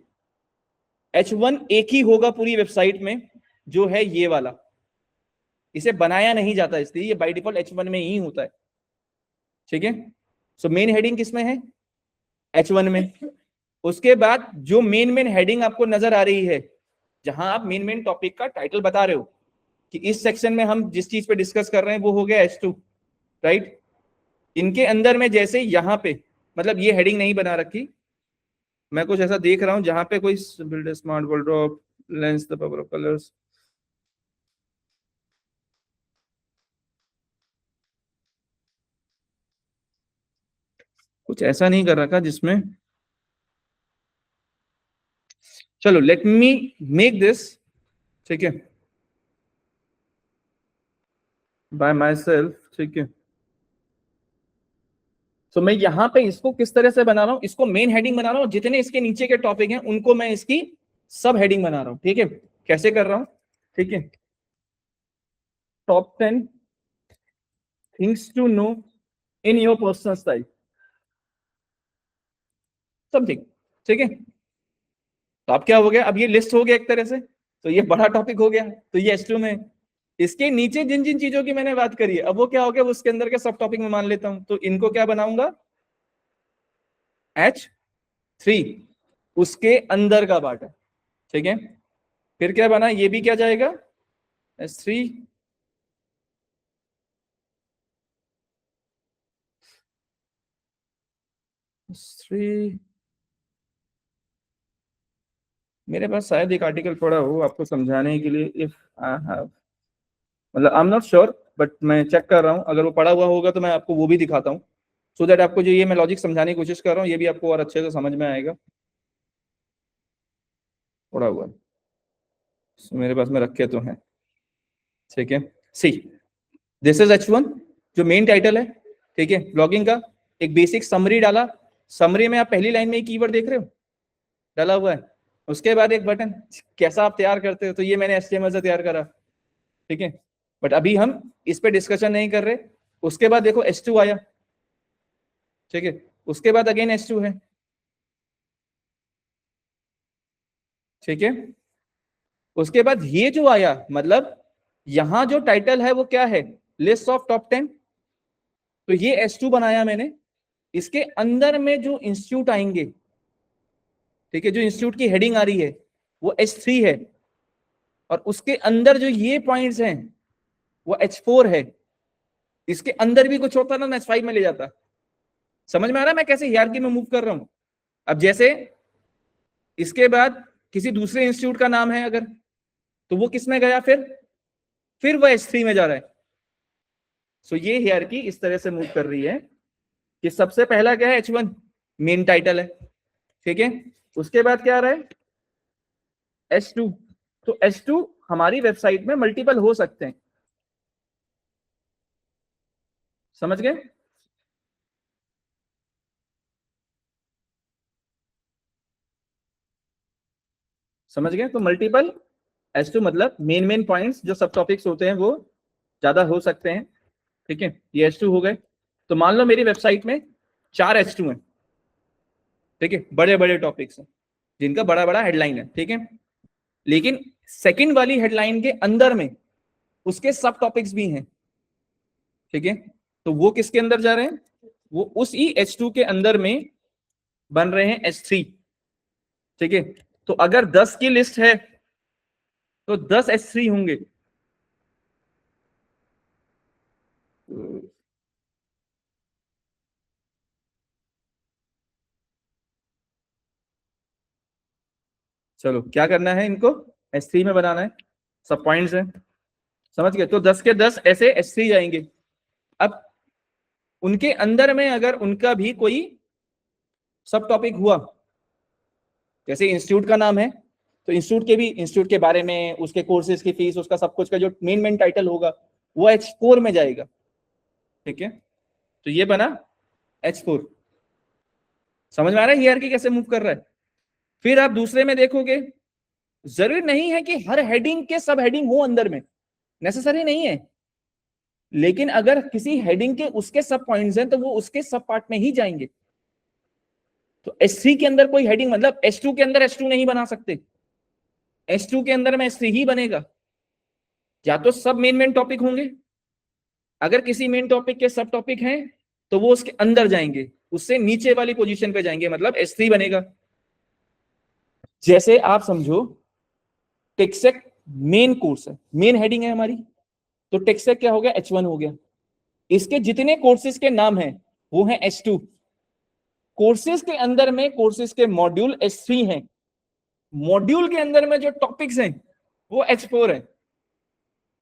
H1 एक ही होगा पूरी वेबसाइट में, जो है ये वाला, इसे बनाया नहीं जाता, इसलिए ये बाय डिफॉल्ट H1 में ही होता है, ठीक है। सो मेन हेडिंग किसमें है, H1 में। उसके बाद जो मेन मेन हेडिंग आपको नजर आ रही है, जहां आप मेन मेन टॉपिक का टाइटल बता रहे हो कि इस सेक्शन में हम जिस चीज पे डिस्कस कर रहे हैं वो हो गया H2, राइट। इनके अंदर में जैसे यहाँ पे, मतलब ये हेडिंग नहीं बना रखी, मैं कुछ ऐसा देख रहा हूं जहां पे कोई build smart wardrobe, lens the power of colours, कुछ ऐसा नहीं कर रखा जिसमें, चलो लेट मी मेक दिस, ठीक है, बाय माई सेल्फ, ठीक है। तो मैं यहाँ पे इसको किस तरह से बना रहा हूँ, इसको मेन हेडिंग बना रहा हूँ, जितने इसके नीचे के टॉपिक हैं उनको मैं इसकी सब हेडिंग बना रहा हूँ, ठीक है। कैसे कर रहा हूँ, ठीक है, top 10 things to know in your personal style, something, ठीक है। तो अब क्या हो गया, अब ये लिस्ट हो गया एक तरह से, तो ये बड़ा टॉपिक हो गया, तो ये S2 में। इसके नीचे जिन जिन चीजों की मैंने बात करी है, अब वो क्या हो गया, उसके अंदर के सब टॉपिक में मान लेता हूं, तो इनको क्या बनाऊंगा, H3, उसके अंदर का पार्ट है, ठीक है। फिर क्या बना, ये भी क्या जाएगा S3, हिस्ट्री, मेरे पास शायद एक आर्टिकल पढ़ा हो आपको समझाने के लिए, इफ आई हैव, मतलब I am not sure, but मैं चेक कर रहा हूँ, अगर वो पढ़ा हुआ होगा तो मैं आपको वो भी दिखाता हूँ, सो दैट आपको जो ये मैं लॉजिक समझाने की कोशिश कर रहा हूँ ये भी आपको और अच्छे से समझ में आएगा। पढ़ा हुआ है। So, मेरे पास में रखे तो हैं। ठीक है, सी, दिस इज H1 जो मेन टाइटल है। ठीक है, ब्लॉगिंग का एक बेसिक समरी डाला। समरी में आप पहली लाइन में एक कीवर्ड देख रहे हो डाला हुआ है, उसके बाद एक बटन, कैसा आप तैयार करते हो, तो ये मैंने HTML से तैयार करा। ठीक है, बट अभी हम इस पे डिस्कशन नहीं कर रहे। उसके बाद देखो H2 आया। ठीक है, उसके बाद अगेन H2 है। ठीक है, उसके बाद ये जो आया, मतलब यहां जो टाइटल है वो क्या है, लिस्ट ऑफ टॉप 10। तो ये S2 बनाया मैंने। इसके अंदर में जो इंस्टीट्यूट आएंगे, ठीक है, जो इंस्टीट्यूट की हेडिंग आ रही है वो H3 है, और उसके अंदर जो ये पॉइंट्स हैं वो H4 है। इसके अंदर भी कुछ होता ना, मैं H5 में ले जाता। समझ में आ रहा है मैं कैसे हियरार्की में मूव कर रहा हूं। अब जैसे इसके बाद किसी दूसरे इंस्टीट्यूट का नाम है अगर, तो वो किस में गया, फिर वो H3 में जा रहा है। सो ये हियरार्की इस तरह से मूव कर रही है कि सबसे पहला क्या है, H1 मेन टाइटल है। ठीक है, उसके बाद क्या आ रहा है, H2। तो H2 हमारी वेबसाइट में मल्टीपल हो सकते हैं। समझ गए? समझ गए? तो मल्टीपल H2 मतलब मेन मेन पॉइंट्स जो सब टॉपिक्स होते हैं वो ज्यादा हो सकते हैं। ठीक है, ये H2 हो गए। तो मान लो मेरी वेबसाइट में 4 H2 हैं। ठीक है, बड़े बड़े टॉपिक्स हैं जिनका बड़ा बड़ा हेडलाइन है। ठीक है, लेकिन सेकंड वाली हेडलाइन के अंदर में उसके सब टॉपिक्स भी हैं। ठीक है, तो वो किसके अंदर जा रहे हैं, वो उसी H2 के अंदर में बन रहे हैं H3। ठीक है, तो अगर 10 की लिस्ट है तो 10 H3 होंगे। चलो क्या करना है, इनको H3 में बनाना है, सब पॉइंट्स हैं। समझ गए? तो 10 के 10 ऐसे H3 जाएंगे। अब उनके अंदर में अगर उनका भी कोई सब टॉपिक हुआ, जैसे इंस्टीट्यूट का नाम है, तो इंस्टीट्यूट के भी, इंस्टीट्यूट के बारे में, उसके कोर्सेज की फीस, उसका सब कुछ का जो मेन मेन टाइटल होगा वो H4 में जाएगा। ठीक है, तो ये बना H4। समझ में आ रहा है हियरार्की कैसे मूव कर रहा है? फिर आप दूसरे में देखोगे, जरूरी नहीं है कि हर हेडिंग के सब हेडिंग हो अंदर में, नेसेसरी नहीं है, लेकिन अगर किसी हेडिंग के उसके सब पॉइंट्स हैं तो वो उसके सब पार्ट में ही जाएंगे। तो H3 के अंदर कोई हेडिंग, मतलब H2 के अंदर H2 नहीं बना सकते, H2 के अंदर में H3 ही बनेगा। या तो सब मेन मेन टॉपिक होंगे, अगर किसी मेन टॉपिक के सब टॉपिक हैं तो वो उसके अंदर जाएंगे, उससे नीचे वाली पोजीशन पे जाएंगे, मतलब H3 बनेगा। जैसे आप समझो टेक्सेक मेन कोर्स है, मेन हेडिंग है हमारी, तो टेक्सेक क्या हो गया, H1 हो गया। इसके जितने कोर्सेज के नाम हैं वो है H2। कोर्सेज के अंदर में कोर्सेज के मॉड्यूल H3 हैं, मॉड्यूल के अंदर में जो टॉपिक्स हैं वो H4 है।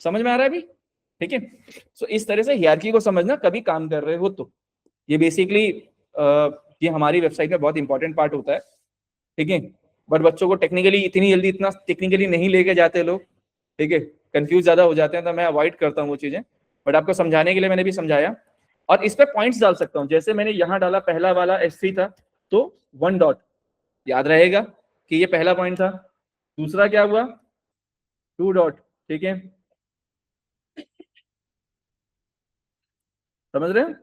समझ में आ रहा है अभी? ठीक है, सो इस तरह से हियरार्की को समझना कभी काम कर रहे हो तो। ये बेसिकली ये हमारी वेबसाइट में बहुत इंपॉर्टेंट पार्ट होता है। ठीक है, बट बच्चों को टेक्निकली इतनी जल्दी इतना टेक्निकली नहीं लेके जाते लोग। ठीक है, कंफ्यूज ज्यादा हो जाते हैं, तो मैं अवॉइड करता हूँ वो चीजें, बट आपको समझाने के लिए मैंने भी समझाया। और इस पे पॉइंट्स डाल सकता हूँ, जैसे मैंने यहाँ डाला, पहला वाला H3 था, तो 1 डॉट याद रहेगा कि ये पहला पॉइंट था। दूसरा क्या हुआ, 2 डॉट। ठीक है, समझ रहे हैं?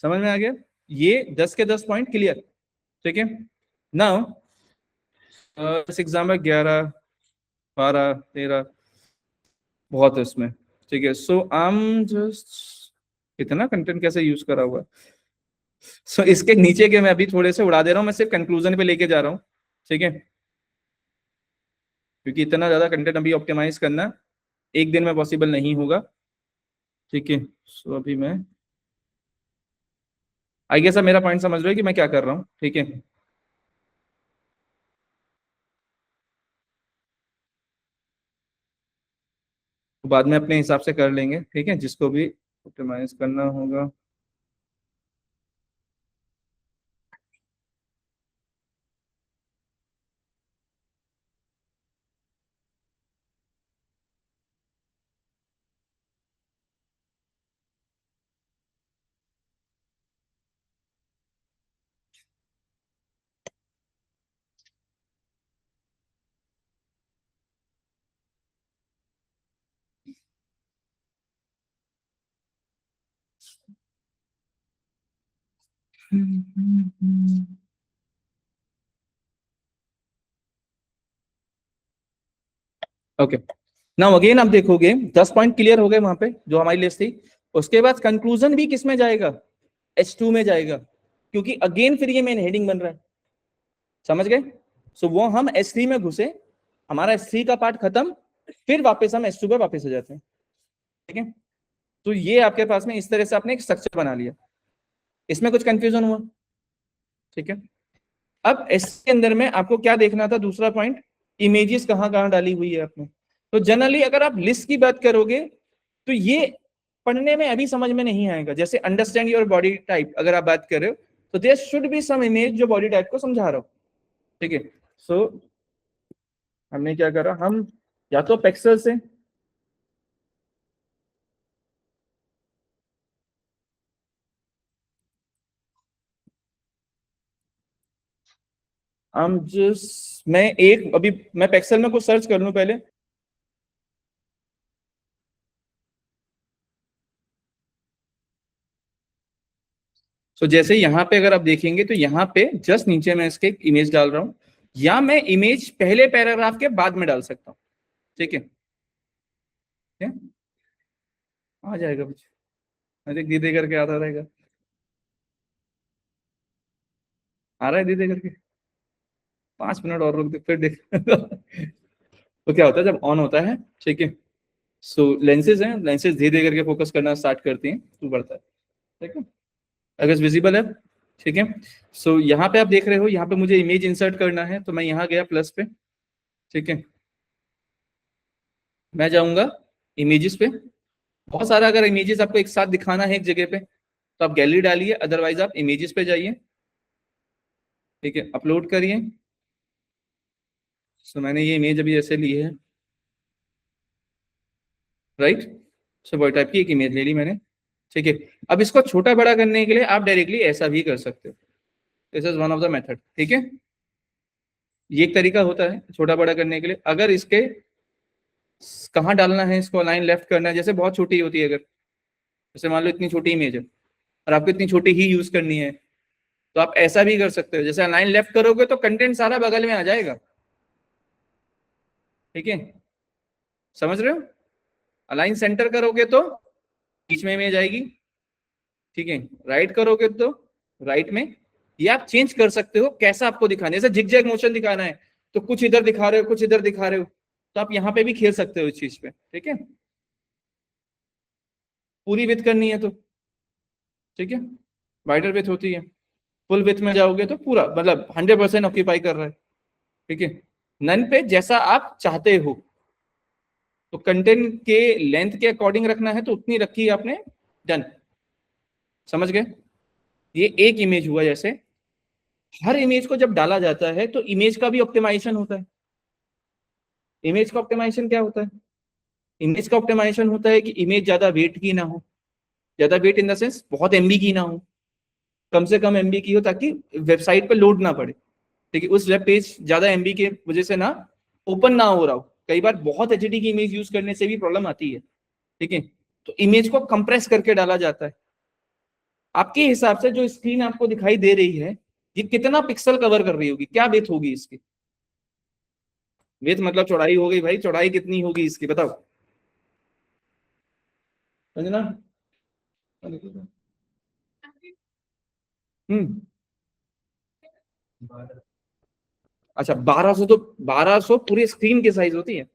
समझ में आ गया? ये 10 के 10 पॉइंट क्लियर, ठीक है। नाउ इस एग्जाम में 11, 12, 13 बहुत है इसमें, ठीक है। सो आई एम जस्ट इतना कंटेंट कैसे यूज करा हुआ है। सो इसके नीचे के मैं अभी थोड़े से उड़ा दे रहा हूँ, मैं सिर्फ कंक्लूजन पे लेके जा रहा हूँ, ठीक है, क्योंकि इतना ज्यादा कंटेंट अभी ऑप्टिमाइज करना एक दिन में पॉसिबल नहीं होगा, ठीक है। सो अभी मैं आई गेस आप मेरा पॉइंट समझ रहे हो कि मैं क्या कर रहा हूँ, ठीक है। तो बाद में अपने हिसाब से कर लेंगे, ठीक है, जिसको भी ऑप्टिमाइज करना होगा। ओके, नाउ अगेन आप देखोगे 10 पॉइंट क्लियर हो गए वहां पे जो हमारी लिस्ट थी। उसके बाद कंक्लूजन भी किस में जाएगा, H2 में जाएगा, क्योंकि अगेन फिर ये मेन हेडिंग बन रहा है, समझ गए। सो वो हम S3 में घुसे, हमारा S3 का पार्ट खत्म, फिर वापस हम S2 पे वापस हो जाते हैं, ठीक है। तो ये आपके पास में इस तरह से आपने एक स्ट्रक्चर बना लिया। इसमें कुछ कंफ्यूजन हुआ, ठीक है। अब एस के अंदर में आपको क्या देखना था, दूसरा पॉइंट, इमेजेस कहाँ कहाँ डाली हुई है आपने। तो जनरली अगर आप लिस्ट की बात करोगे तो ये पढ़ने में अभी समझ में नहीं आएगा। जैसे अंडरस्टैंड योर बॉडी टाइप अगर आप बात कर रहे हो तो there should be some image जो बॉडी टाइप को समझा रहा हो, ठीक है। सो हमने क्या करा, हम या तो पेक्सल से हम जिस मैं एक अभी मैं पेक्सल में कुछ सर्च कर लूं पहले। जैसे यहाँ पे अगर आप देखेंगे तो यहाँ पे जस्ट नीचे मैं इसके इमेज डाल रहा हूँ, या मैं इमेज पहले पैराग्राफ के बाद में डाल सकता हूँ, ठीक है। ठीक है? आ जाएगा कुछ, अरे धीरे करके आता रहेगा। आ रहा है धीरे करके, 5 मिनट और रुक दे फिर देख तो क्या होता है जब ऑन होता है, ठीक है। सो लेंसेज हैं, लेंसेज धीरे करके फोकस करना स्टार्ट करती हैं तो बढ़ता है, ठीक है, अगर विजिबल है, ठीक है। सो यहाँ पे आप देख रहे हो, यहाँ पे मुझे इमेज इंसर्ट करना है तो मैं यहाँ गया प्लस पे, ठीक है। मैं जाऊंगा इमेजेस पे, बहुत सारा अगर इमेजेस आपको एक साथ दिखाना है एक जगह पे तो आप गैलरी डालिए, अदरवाइज आप इमेजेस पे जाइए, ठीक है, अपलोड करिए। सो मैंने ये इमेज अभी ऐसे ली है, राइट। सो बॉय टाइप की एक इमेज ले ली मैंने, ठीक है। अब इसको छोटा बड़ा करने के लिए आप डायरेक्टली ऐसा भी कर सकते हो, this is one of the method, ठीक है। ये एक तरीका होता है छोटा बड़ा करने के लिए। अगर इसके कहाँ डालना है, इसको लाइन लेफ्ट करना है, जैसे बहुत छोटी होती है, अगर जैसे मान लो इतनी छोटी इमेज है और आपको इतनी छोटी ही यूज करनी है तो आप ऐसा भी कर सकते हो। जैसे लाइन लेफ्ट करोगे तो कंटेंट सारा बगल में आ जाएगा, ठीक है, समझ रहे हो। अलाइन सेंटर करोगे तो बीच में इमेज आएगी, ठीक है। राइट करोगे तो राइट में। ये आप चेंज कर सकते हो कैसा आपको दिखाना है, जैसे जिग जैग मोशन दिखाना है तो कुछ इधर दिखा रहे हो कुछ इधर दिखा रहे हो, तो आप यहाँ पे भी खेल सकते हो इस चीज पे, ठीक है। पूरी विथ करनी है तो ठीक है, वाइडर विथ होती है। फुल विथ में जाओगे तो पूरा मतलब 100% ऑक्यूपाई कर रहा है, ठीक है। नन पे जैसा आप चाहते हो, तो कंटेंट के लेंथ के अकॉर्डिंग रखना है तो उतनी रखी आपने, डन, समझ गए। ये एक इमेज हुआ। जैसे हर इमेज को जब डाला जाता है तो इमेज का भी ऑप्टिमाइजेशन होता है। इमेज का ऑप्टिमाइजेशन क्या होता है, इमेज का ऑप्टिमाइजेशन होता है कि इमेज ज्यादा वेट की ना हो, ज्यादा वेट इन द सेंस बहुत एमबी की ना हो, कम से कम एमबी की हो ताकि वेबसाइट पे लोड ना पड़े, ठीक है। उस वेब पेज ज्यादा एमबी के वजह से ना ओपन ना हो रहा हो, कई बार बहुत एचडी की इमेज यूज करने से भी प्रॉब्लम आती है, ठीक है। तो इमेज को कंप्रेस करके डाला जाता है। आपके हिसाब से जो स्क्रीन आपको दिखाई दे रही है ये कितना पिक्सल कवर कर रही होगी, क्या विड्थ होगी इसकी? विड्थ मतलब चौड़ाई हो गई भाई, चौड़ाई कितनी होगी इसकी बताओ समझना। हम्म। अच्छा 1200, तो 1200 पूरी स्क्रीन की साइज होती है,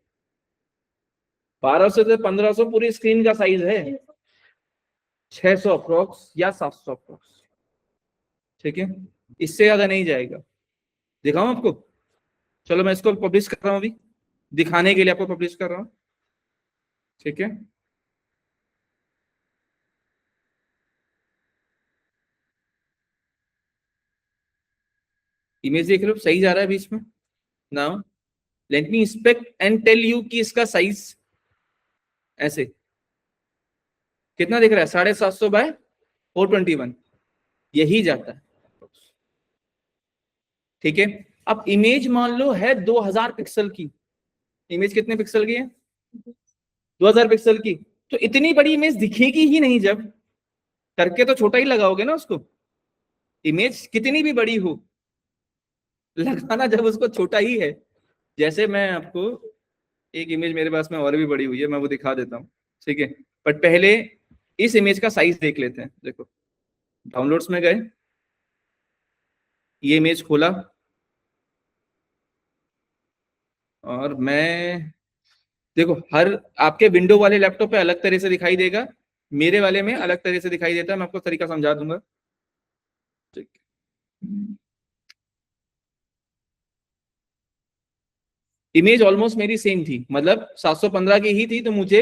1200 से 1500 पूरी स्क्रीन का साइज है, 600 अप्रोक्स या 700 अप्रोक्स, ठीक है, इससे ज्यादा नहीं जाएगा। दिखाऊं आपको? चलो मैं इसको पब्लिश कर रहा हूं अभी, दिखाने के लिए आपको पब्लिश कर रहा हूं, ठीक है। इमेज देख रहे हो सही जा रहा है बीच में? Now let me inspect and tell you कि इसका साइज ऐसे कितना दिख रहा है, 750 बाय 421, यही जाता है, ठीक है। अब इमेज मान लो है 2000 पिक्सल की, इमेज कितने पिक्सल की है, 2000 पिक्सल की, तो इतनी बड़ी इमेज दिखेगी ही नहीं, जब करके तो छोटा ही लगाओगे ना उसको, इमेज कितनी भी बड़ी हो लगाना जब उसको छोटा ही है। जैसे मैं आपको एक इमेज मेरे पास में और भी बड़ी हुई है, मैं वो दिखा देता हूँ, ठीक है। बट पहले इस इमेज का साइज देख लेते हैं। देखो डाउनलोड्स में गए, ये इमेज खोला और मैं, देखो हर आपके विंडो वाले लैपटॉप पे अलग तरह से दिखाई देगा, मेरे वाले में अलग तरह से दिखाई देता है, मैं आपको तरीका समझा दूंगा, ठीक। इमेज ऑलमोस्ट मेरी सेम थी, मतलब 715 की ही थी, तो मुझे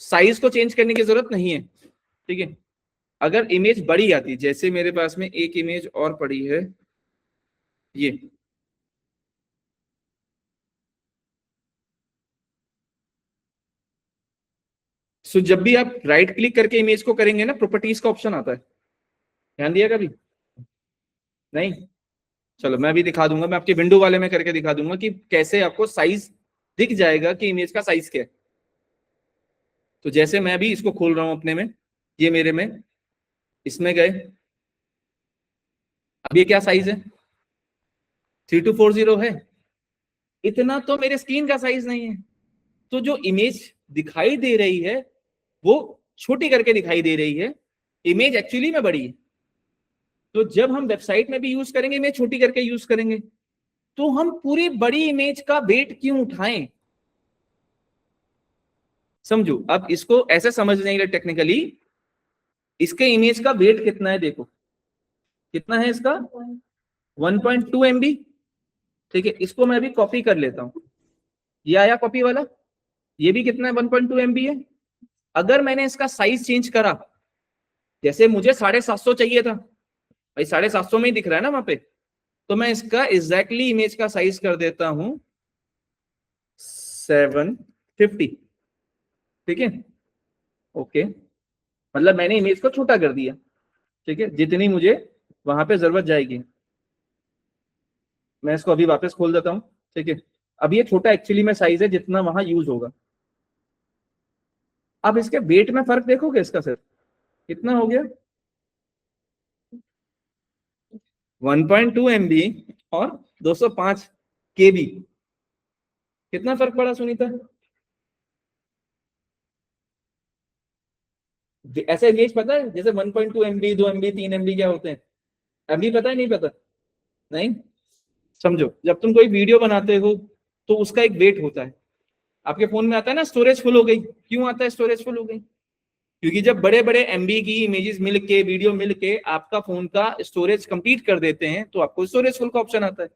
साइज को चेंज करने की जरूरत नहीं है, ठीक है। अगर इमेज बड़ी आती, जैसे मेरे पास में एक इमेज और पड़ी है ये, सो जब भी आप राइट क्लिक करके इमेज को करेंगे ना, प्रॉपर्टीज का ऑप्शन आता है, ध्यान दिया कभी? नहीं? चलो मैं अभी दिखा दूंगा, मैं आपके विंडो वाले में करके दिखा दूंगा कि कैसे आपको साइज दिख जाएगा कि इमेज का साइज क्या है। तो जैसे मैं अभी इसको खोल रहा हूं अपने में, ये मेरे में, इसमें गए, अब ये क्या साइज है, 3240 है, इतना तो मेरे स्क्रीन का साइज नहीं है, तो जो इमेज दिखाई दे रही है वो छोटी करके दिखाई दे रही है, इमेज एक्चुअली में बड़ी है। तो जब हम वेबसाइट में भी यूज करेंगे इमेज छोटी करके यूज करेंगे, तो हम पूरी बड़ी इमेज का वेट क्यों उठाएं? समझो, अब इसको ऐसे समझने के लिए टेक्निकली, इसके इमेज का वेट कितना है देखो, कितना है इसका, 1.2 MB, ठीक है। इसको मैं अभी कॉपी कर लेता हूं, ये आया कॉपी वाला, ये भी कितना है, 1.2 MB है। अगर मैंने इसका साइज चेंज करा, जैसे मुझे 750 चाहिए था भाई, 750 में ही दिख रहा है ना वहां पे, तो मैं इसका एग्जैक्टली इमेज का साइज कर देता हूं 750, ठीक है, ओके। मतलब मैंने इमेज को छोटा कर दिया, ठीक है, जितनी मुझे वहां पे जरूरत जाएगी। मैं इसको अभी वापस खोल देता हूँ, ठीक है। अब ये छोटा एक्चुअली में साइज है जितना वहां यूज होगा। अब इसके वेट में फर्क देखोगे इसका, सर कितना हो गया, 1.2 MB और 205 KB, कितना फर्क पड़ा सुनीता? ऐसे इमेज पता है जैसे 1.2 MB, 2 MB, 3 MB क्या होते हैं, अभी पता है नहीं पता? नहीं? समझो, जब तुम कोई वीडियो बनाते हो तो उसका एक वेट होता है, आपके फोन में आता है ना स्टोरेज फुल हो गई, क्यों आता है स्टोरेज फुल हो गई? क्योंकि जब बड़े बड़े MB की इमेजेस मिल के, वीडियो मिल के आपका फोन का स्टोरेज कंप्लीट कर देते हैं, तो आपको स्टोरेज फुल का ऑप्शन आता है,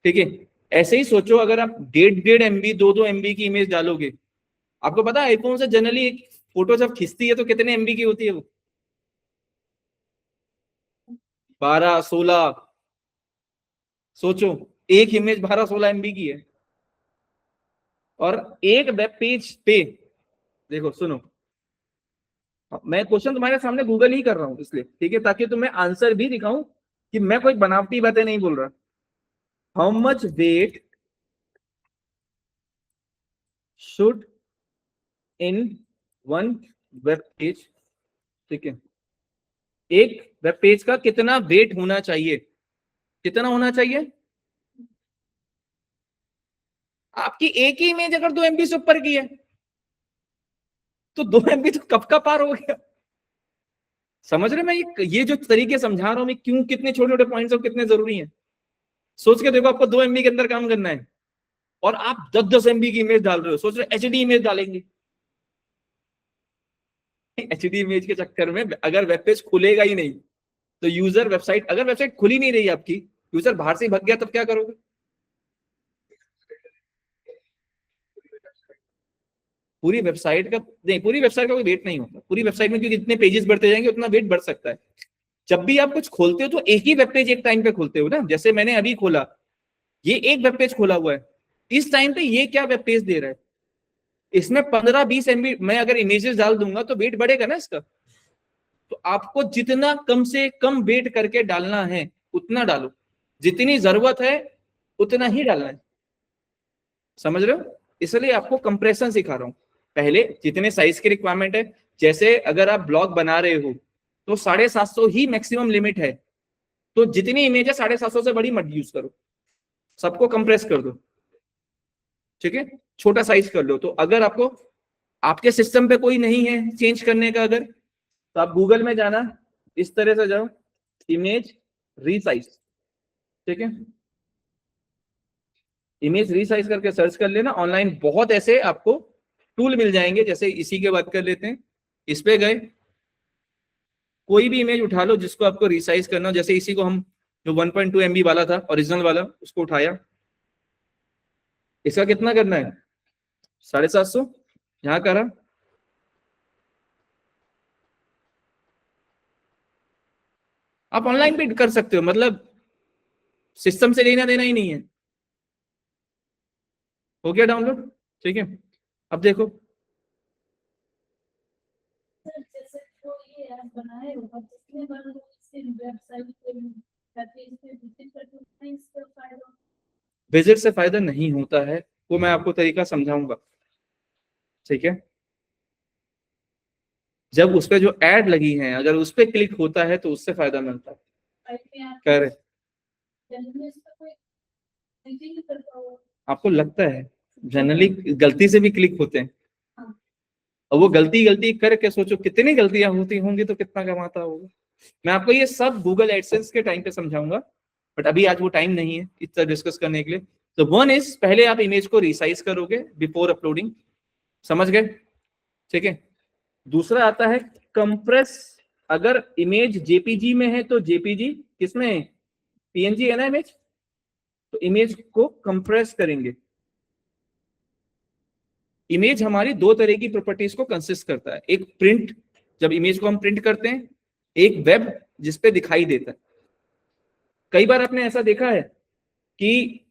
ठीक है। ऐसे ही सोचो, अगर आप 1.5 MB, 2-2 MB की इमेज डालोगे, आपको पता है आईफोन से जनरली एक फोटो जब खिंचती है तो कितने MB की होती है वो, 12-16, सोचो, एक इमेज 12-16 MB की है। और एक वेब पेज पे, देखो सुनो, मैं क्वेश्चन तुम्हारे सामने गूगल ही कर रहा हूं इसलिए, ठीक है, ताकि तुम्हें आंसर भी दिखाऊं कि मैं कोई बनावटी बातें नहीं बोल रहा। How much weight should in one web page, ठीक है, एक वेब पेज का कितना वेट होना चाहिए, कितना होना चाहिए? आपकी एक ही इमेज अगर 2 MB से ऊपर की है तो 2 MB तो कब का पार हो गया। समझ रहे मैं ये जो तरीके समझा रहा हूं मैं, क्यों कितने छोटे छोटे पॉइंट्स और कितने जरूरी हैं। सोच के देखो, आपको 2 MB के अंदर काम करना है और आप 10-10 MB की इमेज डाल रहे हो, सोच रहे HD इमेज डालेंगे। HD इमेज के चक्कर में अगर वेब पेज खुलेगा ही नहीं तो यूजर वेबसाइट, अगर वेबसाइट खुली नहीं रही आपकी, यूजर बाहर से ही भग गया, तब क्या करोगे? पूरी वेबसाइट का नहीं, पूरी वेबसाइट का कोई वेट नहीं होता पूरी वेबसाइट में, क्योंकि जितने पेजेस बढ़ते जाएंगे उतना वेट बढ़ सकता है। जब भी आप कुछ खोलते हो तो एक ही वेब पेज एक टाइम पे खोलते हो ना, जैसे मैंने अभी खोला, ये एक वेब पेज खोला हुआ है, इस टाइम पे ये क्या वेब पेज दे रहा है, इसमें 15-20 MB मैं अगर इमेजेस डाल दूंगा तो वेट बढ़ेगा ना इसका। तो आपको जितना कम से कम वेट करके डालना है उतना डालो, जितनी जरूरत है उतना ही डालना है। समझ रहे हो? इसलिए आपको कंप्रेशन सिखा रहा हूं। पहले जितने साइज की रिक्वायरमेंट है, जैसे अगर आप ब्लॉग बना रहे हो तो 750 ही मैक्सिमम लिमिट है, तो जितनी इमेज है 750 से बड़ी मत यूज करो, सबको कंप्रेस कर दो। ठीक है, छोटा साइज कर लो। तो अगर आपको आपके सिस्टम पे कोई नहीं है चेंज करने का, अगर तो आप गूगल में जाना, इस तरह से जाओ, इमेज रीसाइज। ठीक है, इमेज रीसाइज करके सर्च कर लेना, ऑनलाइन बहुत ऐसे आपको टूल मिल जाएंगे। जैसे इसी के बात कर लेते हैं, इस पे गए, कोई भी इमेज उठा लो जिसको आपको रिसाइज करना हो, जैसे इसी को हम, जो 1.2 MB वाला था ओरिजिनल वाला, उसको उठाया, इसका कितना करना है, 750, यहाँ करा, आप ऑनलाइन भी कर सकते हो, मतलब सिस्टम से लेना देना ही नहीं है। हो गया डाउनलोड? ठीक है, अब देखो, जैसे जो ये ऐप बनाए हो, अब जितने बार लोग इससे वेबसाइट पे जाके इस पे विजिट करते हैं, इसका फायदा। विजिट से फायदा नहीं होता है, वो मैं आपको तरीका समझाऊंगा। ठीक है, जब उस पे जो एड लगी है अगर उस पे क्लिक होता है तो उससे फायदा मिलता है। साइट पे आप कह रहे, जनरली इसका कोई चीज नहीं करता हो। आपको लगता है जनरली गलती से भी क्लिक होते हैं, हाँ, और वो गलती गलती करके सोचो कितनी गलतियां होती होंगी तो कितना कमाता होगा। मैं आपको ये सब गूगल एडसेंस के टाइम पे समझाऊंगा, बट अभी आज वो टाइम नहीं है इतना डिस्कस करने के लिए। तो वन इज, पहले आप इमेज को रिसाइज करोगे बिफोर अपलोडिंग, समझ गए? ठीक है, दूसरा आता है कंप्रेस। अगर इमेज जेपीजी में है तो जेपीजी, किसमें है, पीएनजी है ना इमेज, तो इमेज को कंप्रेस करेंगे। इमेज हमारी दो तरह की प्रॉपर्टीज को कंसिस्ट करता है, एक प्रिंट, जब इमेज को हम प्रिंट करते हैं, एक वेब जिसपे दिखाई देता है। कई बार आपने ऐसा देखा है कि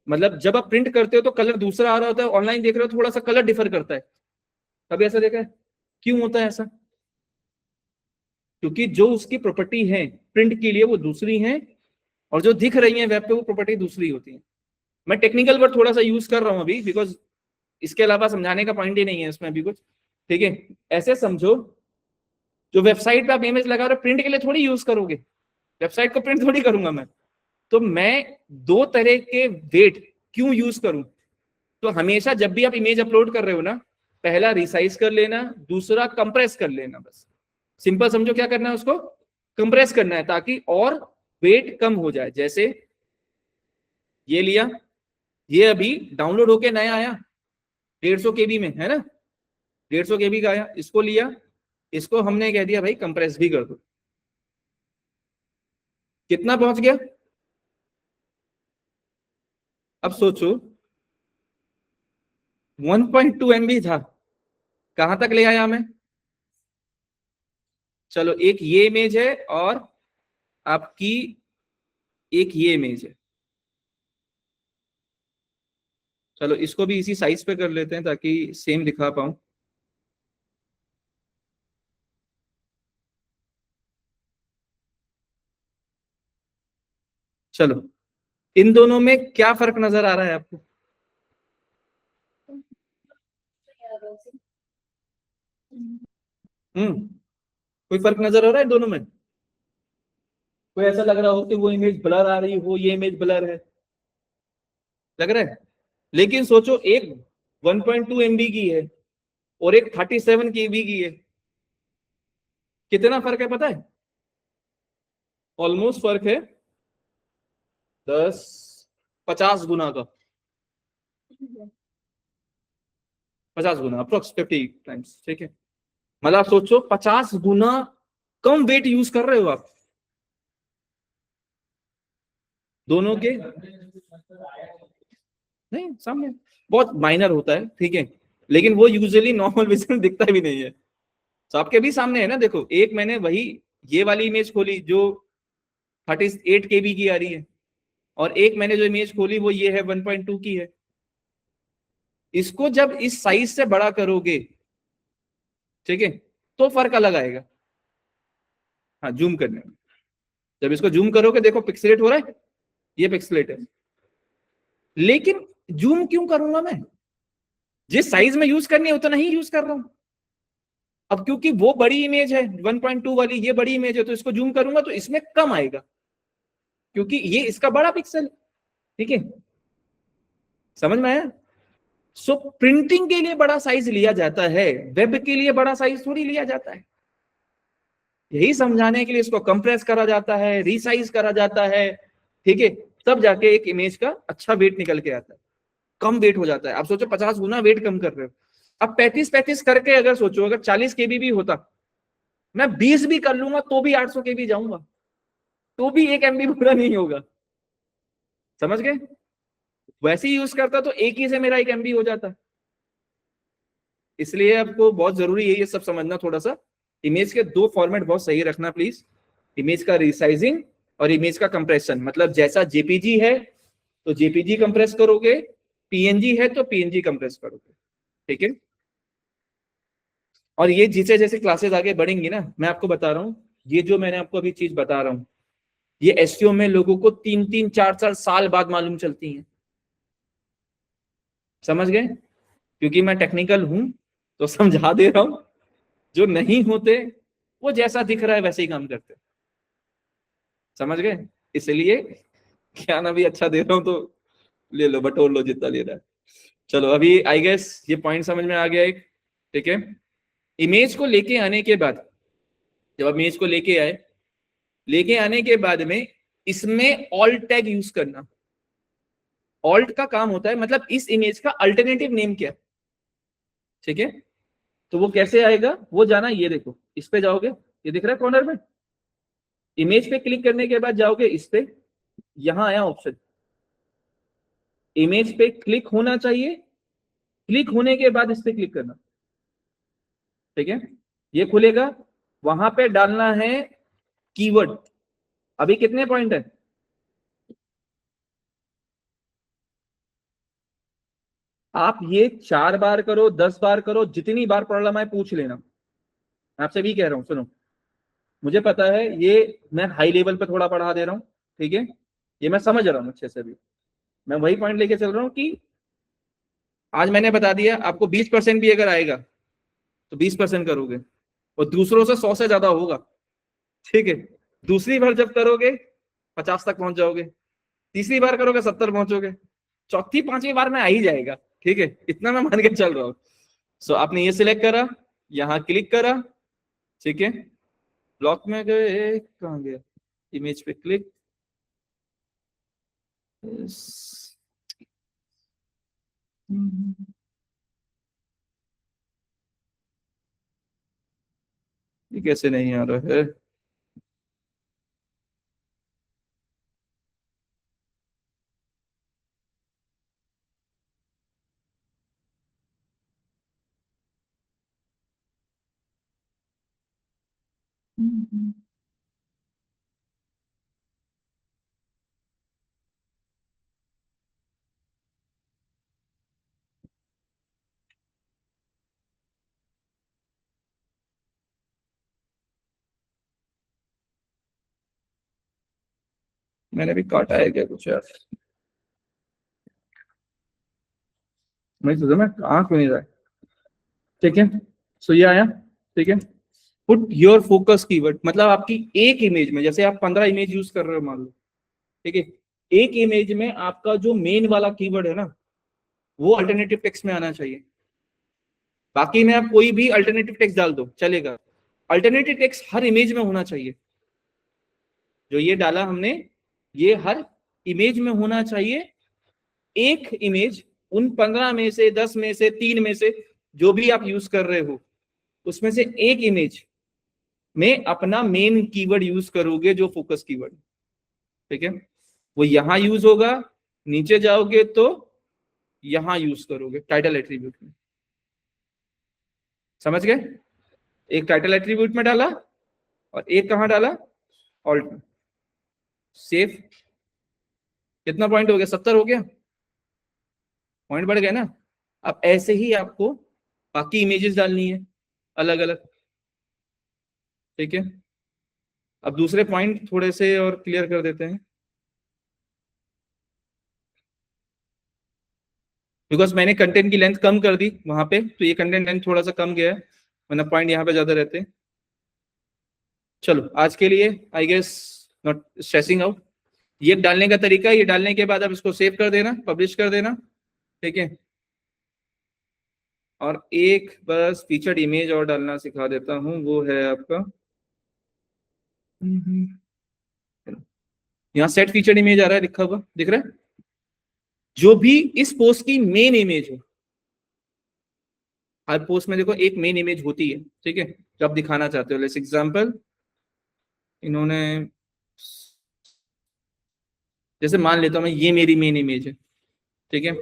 मतलब जब आप प्रिंट करते हो तो कलर दूसरा आ रहा होता है, ऑनलाइन देख रहे हो थोड़ा सा कलर डिफर करता है, कभी ऐसा देखा है? क्यों होता है ऐसा? क्योंकि जो उसकी प्रॉपर्टी है प्रिंट के लिए वो दूसरी है, और जो दिख रही है वेब पे वो प्रॉपर्टी दूसरी होती है। मैं टेक्निकल वर्ड थोड़ा सा यूज कर रहा हूं अभी, बिकॉज इसके अलावा समझाने का पॉइंट ही नहीं है इसमें अभी कुछ। ठीक है, ऐसे समझो, जो वेबसाइट पे आप इमेज लगा रहे हो प्रिंट के लिए थोड़ी यूज करोगे, वेबसाइट को प्रिंट थोड़ी करूंगा मैं। तो मैं दो तरह के वेट क्यों यूज करूं? तो हमेशा जब भी आप इमेज अपलोड कर रहे हो ना, पहला रिसाइज कर लेना, दूसरा कंप्रेस कर लेना, बस सिंपल समझो क्या करना है, उसको कंप्रेस करना है ताकि और वेट कम हो जाए। जैसे ये लिया, ये अभी डाउनलोड होके नया आया 150 KB में है ना, 150 KB का आया, इसको लिया, इसको हमने कह दिया भाई कंप्रेस भी कर दो, कितना पहुंच गया? अब सोचो, 1.2 MB था, कहां तक ले आया मैं? चलो, एक ये इमेज है और आपकी एक ये इमेज है, चलो इसको भी इसी साइज पे कर लेते हैं ताकि सेम दिखा पाऊं। चलो, इन दोनों में क्या फर्क नजर आ रहा है आपको? यार वैसे हम्म, कोई फर्क नजर आ रहा है दोनों में? कोई ऐसा लग रहा हो कि वो इमेज ब्लर आ रही हो, ये इमेज ब्लर है, लग रहा है? लेकिन सोचो, एक 1.2 MB की है और एक 37 KB की है, कितना फर्क है पता है? ऑलमोस्ट फर्क है 50 गुना का, 50 गुना, अप्रोक्स 50 टाइम्स, ठीक है? मतलब आप सोचो 50 गुना कम वेट यूज कर रहे हो आप दोनों के। नहीं, सामने बहुत माइनर होता है, ठीक है, लेकिन वो यूजुअली नॉर्मल विजन दिखता भी नहीं है। तो आपके भी सामने है ना, देखो, एक मैंने वही ये वाली इमेज खोली जो 38 KB की आ रही है, और एक मैंने जो इमेज खोली वो ये है 1.2 की है। इसको जब इस साइज से बड़ा करोगे, ठीक है, तो फर्क अलग आएगा। हाँ, जूम करने में, जब इसको जूम करोगे, देखो पिक्सलेट हो रहा है, ये पिक्सलेट है। लेकिन जूम क्यों करूंगा मैं? जिस साइज में यूज करनी है उतना ही यूज कर रहा हूं। अब क्योंकि वो बड़ी इमेज है 1.2 वाली, ये बड़ी इमेज है, तो इसको जूम करूंगा तो इसमें कम आएगा, क्योंकि ये इसका बड़ा पिक्सल, ठीक है? समझ में आया? सो प्रिंटिंग के लिए बड़ा साइज लिया जाता है, वेब के लिए बड़ा साइज थोड़ी लिया जाता है। यही समझाने के लिए इसको कंप्रेस करा जाता है, रिसाइज करा जाता है, ठीक है? तब जाके एक इमेज का अच्छा वेट निकल के आता है, कम वेट हो जाता है। आप सोचो 50 गुना वेट कम कर रहे हो। अब 35 करके अगर सोचो, अगर 40 KB भी होता, मैं 20 भी कर लूंगा तो भी 800 KB जाऊंगा, तो भी 1 MB पूरा नहीं होगा। समझ गए? वैसे ही यूज करता तो एक ही से मेरा 1 MB हो जाता। इसलिए आपको बहुत जरूरी है ये सब समझना थोड़ा सा। इमेज के दो फॉर्मेट बहुत सही रखना प्लीज, इमेज का रिसाइजिंग और इमेज का कंप्रेशन। मतलब जैसा जेपीजी है तो जेपीजी कंप्रेस करोगे, पीएनजी है तो पीएनजी कंप्रेस करोगे, ठीक है? और ये जैसे जैसे क्लासेस आगे बढ़ेंगी ना, मैं आपको बता रहा हूँ, ये जो मैंने आपको अभी चीज बता रहा हूँ, ये एसईओ में लोगों को 3-3, 4-4 साल बाद मालूम चलती है। समझ गए? क्योंकि मैं टेक्निकल हूं तो समझा दे रहा हूं। जो नहीं होते वो जैसा दिख रहा है वैसे ही काम करते। समझ गए? इसलिए ज्ञान अभी अच्छा दे रहा हूं तो ले लो, बटोर लो जितना ले रहा है। चलो, अभी आई गेस ये पॉइंट समझ में आ गया एक, ठीक है? इमेज को लेके आने के बाद, जब आप इमेज को लेके आए, लेके आने के बाद में इसमें ऑल्ट टैग यूज करना। ऑल्ट का काम होता है, मतलब इस इमेज का अल्टरनेटिव नेम क्या है, ठीक है? तो वो कैसे आएगा, वो जाना, ये देखो, इस पे जाओगे, ये दिख रहा है कॉर्नर में, इमेज पे क्लिक करने के बाद जाओगे इस पे, यहां आया ऑप्शन, इमेज पे क्लिक होना चाहिए, क्लिक होने के बाद इस पे क्लिक करना, ठीक है? ये खुलेगा, वहां पे डालना है कीवर्ड। अभी कितने पॉइंट है? आप ये 4 बार करो, 10 बार करो, जितनी बार प्रॉब्लम आए पूछ लेना। मैं आपसे भी कह रहा हूं, सुनो, मुझे पता है ये मैं हाई लेवल पे थोड़ा पढ़ा दे रहा हूं, ठीक है? ये मैं समझ रहा हूं अच्छे से भी। मैं वही पॉइंट लेके चल रहा हूं कि आज मैंने बता दिया, आपको 20% भी अगर आएगा तो 20% करोगे, और दूसरों से 100 से ज्यादा होगा, ठीक है? दूसरी बार जब करोगे 50 तक पहुंच जाओगे, तीसरी बार करोगे 70 पहुंचोगे, चौथी पांचवी बार में आ ही जाएगा, ठीक है? इतना मैं मान के चल रहा हूँ। सो आपने ये सिलेक्ट करा, यहाँ क्लिक करा, ठीक है? ब्लॉक में गए, कहाँ गया, इमेज पे क्लिक, ये कैसे नहीं आ रहा है? मैंने भी काटा है क्या कुछ यार? मैं सोचा मैं कहाँ क्यों नहीं रहा है? ठीक है, सो ये आया, ठीक है? पुट योर फोकस कीवर्ड, मतलब आपकी एक इमेज में, जैसे आप 15 इमेज यूज कर रहे हो मान लो, ठीक है, एक इमेज में आपका जो मेन वाला कीवर्ड है ना, वो अल्टरनेटिव टेक्स्ट में आना चाहिए। बाकी में आप कोई भी अल्टरनेटिव टेक्स्ट डाल दो चलेगा, अल्टरनेटिव टेक्स्ट हर इमेज में होना चाहिए। जो ये डाला हमने, ये हर इमेज में होना चाहिए। एक इमेज, उन 15 में से 10 में से 3 में से जो भी आप यूज कर रहे हो, उसमें से एक इमेज में अपना मेन कीवर्ड यूज करोगे जो फोकस कीवर्ड, ठीक है, वो यहां यूज होगा। नीचे जाओगे तो यहां यूज करोगे टाइटल एट्रीब्यूट में। समझ गए? एक टाइटल एट्रीब्यूट में डाला और एक कहां डाला, ऑल्ट में। सेव। कितना पॉइंट हो गया? 70 हो गया, पॉइंट बढ़ गए ना। अब ऐसे ही आपको बाकी इमेजेस डालनी है अलग अलग, ठीक है। अब दूसरे पॉइंट थोड़े से और क्लियर कर देते हैं, बिकॉज मैंने कंटेंट की लेंथ कम कर दी वहां पे, तो ये कंटेंट लेंथ थोड़ा सा कम गया है, वरना पॉइंट यहाँ पे ज्यादा रहते हैं। चलो आज के लिए I guess not stressing out. ये डालने का तरीका, ये डालने के बाद आप इसको सेव कर देना, पब्लिश कर देना, ठीक है। और एक बस फीचर्ड इमेज और डालना सिखा देता हूं, वो है आपका यहाँ सेट फीचर्ड इमेज आ रहा है, लिखा हुआ दिख रहा है, जो भी इस पोस्ट की मेन इमेज है। हर पोस्ट में देखो एक मेन इमेज होती है, ठीक है, जो आप दिखाना चाहते हो। लेट्स एग्जांपल, इन्होंने जैसे मान लेता हूं मैं, ये मेरी मेन इमेज है, ठीक है।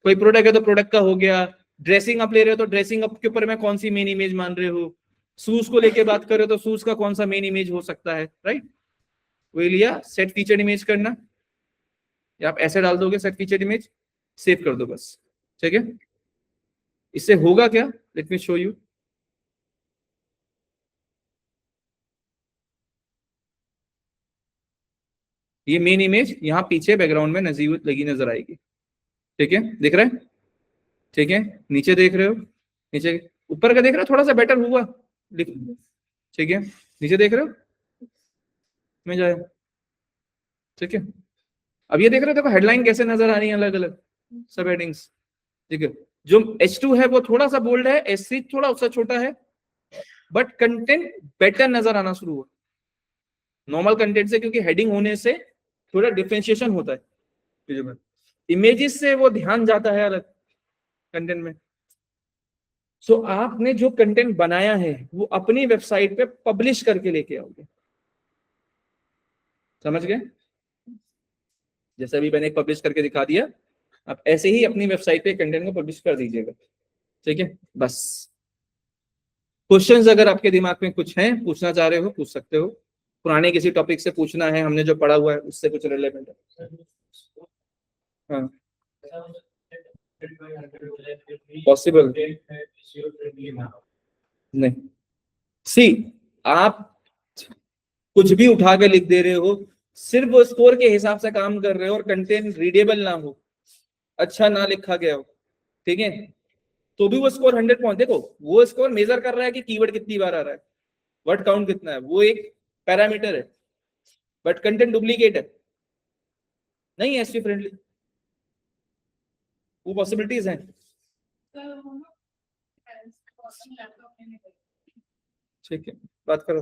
कोई प्रोडक्ट है तो प्रोडक्ट का हो गया, ड्रेसिंग अप ले रहे हो तो ड्रेसिंग अप के ऊपर में कौन सी मेन इमेज मान रहे हो, शूज को लेके बात कर रहे हो तो शूज का कौन सा मेन इमेज हो सकता है, राइट। वही लिया, सेट फीचर्ड इमेज करना, या आप ऐसे डाल दोगे सेट फीचर्ड इमेज, सेव कर दो बस, ठीक है। इससे होगा क्या, लेट मी शो यू। ये मेन इमेज यहाँ पीछे बैकग्राउंड में लगी नजर आएगी, ठीक है, दिख रहा है, ठीक है। नीचे देख रहे हो, नीचे ऊपर का देख रहे हो, थोड़ा सा बेटर हुआ, ठीक है। नीचे देख रहे हो में जाए, ठीक है। अब ये देख रहे हो, देखो हेडलाइन कैसे नजर आ रही है अलग अलग सब हेडिंग्स, ठीक है। जो H2 है वो थोड़ा सा बोल्ड है, H3 थोड़ा उससे छोटा है, बट कंटेंट बेटर नजर आना शुरू हुआ नॉर्मल कंटेंट से, क्योंकि हेडिंग होने से थोड़ा डिफरेंशिएशन होता है, इमेजेस से वो ध्यान जाता है अलग कंटेंट में। सो आपने जो कंटेंट बनाया है वो अपनी वेबसाइट पे पब्लिश करके लेके आओगे, समझ गए? जैसे अभी मैंने पब्लिश करके दिखा दिया, आप ऐसे ही अपनी वेबसाइट पे कंटेंट को पब्लिश कर दीजिएगा, ठीक है। बस क्वेश्चंस अगर आपके दिमाग में कुछ हैं, पूछना चाह रहे हो पूछ सकते हो, पुराने किसी टॉपिक से पूछना है, हमने जो पढ़ा हुआ है उससे कुछ रिलेवेंट है। हाँ पॉसिबल नहीं, सी आप कुछ भी उठा के लिख दे रहे हो, सिर्फ वो स्कोर के हिसाब से काम कर रहे हो और कंटेंट रीडेबल ना हो, अच्छा ना लिखा गया हो, ठीक है, तो भी वो स्कोर 100 पॉइंट। देखो वो स्कोर मेजर कर रहा है कि कीवर्ड कितनी बार आ रहा है, वर्ड काउंट कितना है, वो एक पैरामीटर है, बट कंटेंट डुप्लीकेट है, नहीं एसवी फ्रेंडली, वो पॉसिबिलिटीज हैं। ठीक है, बात करो।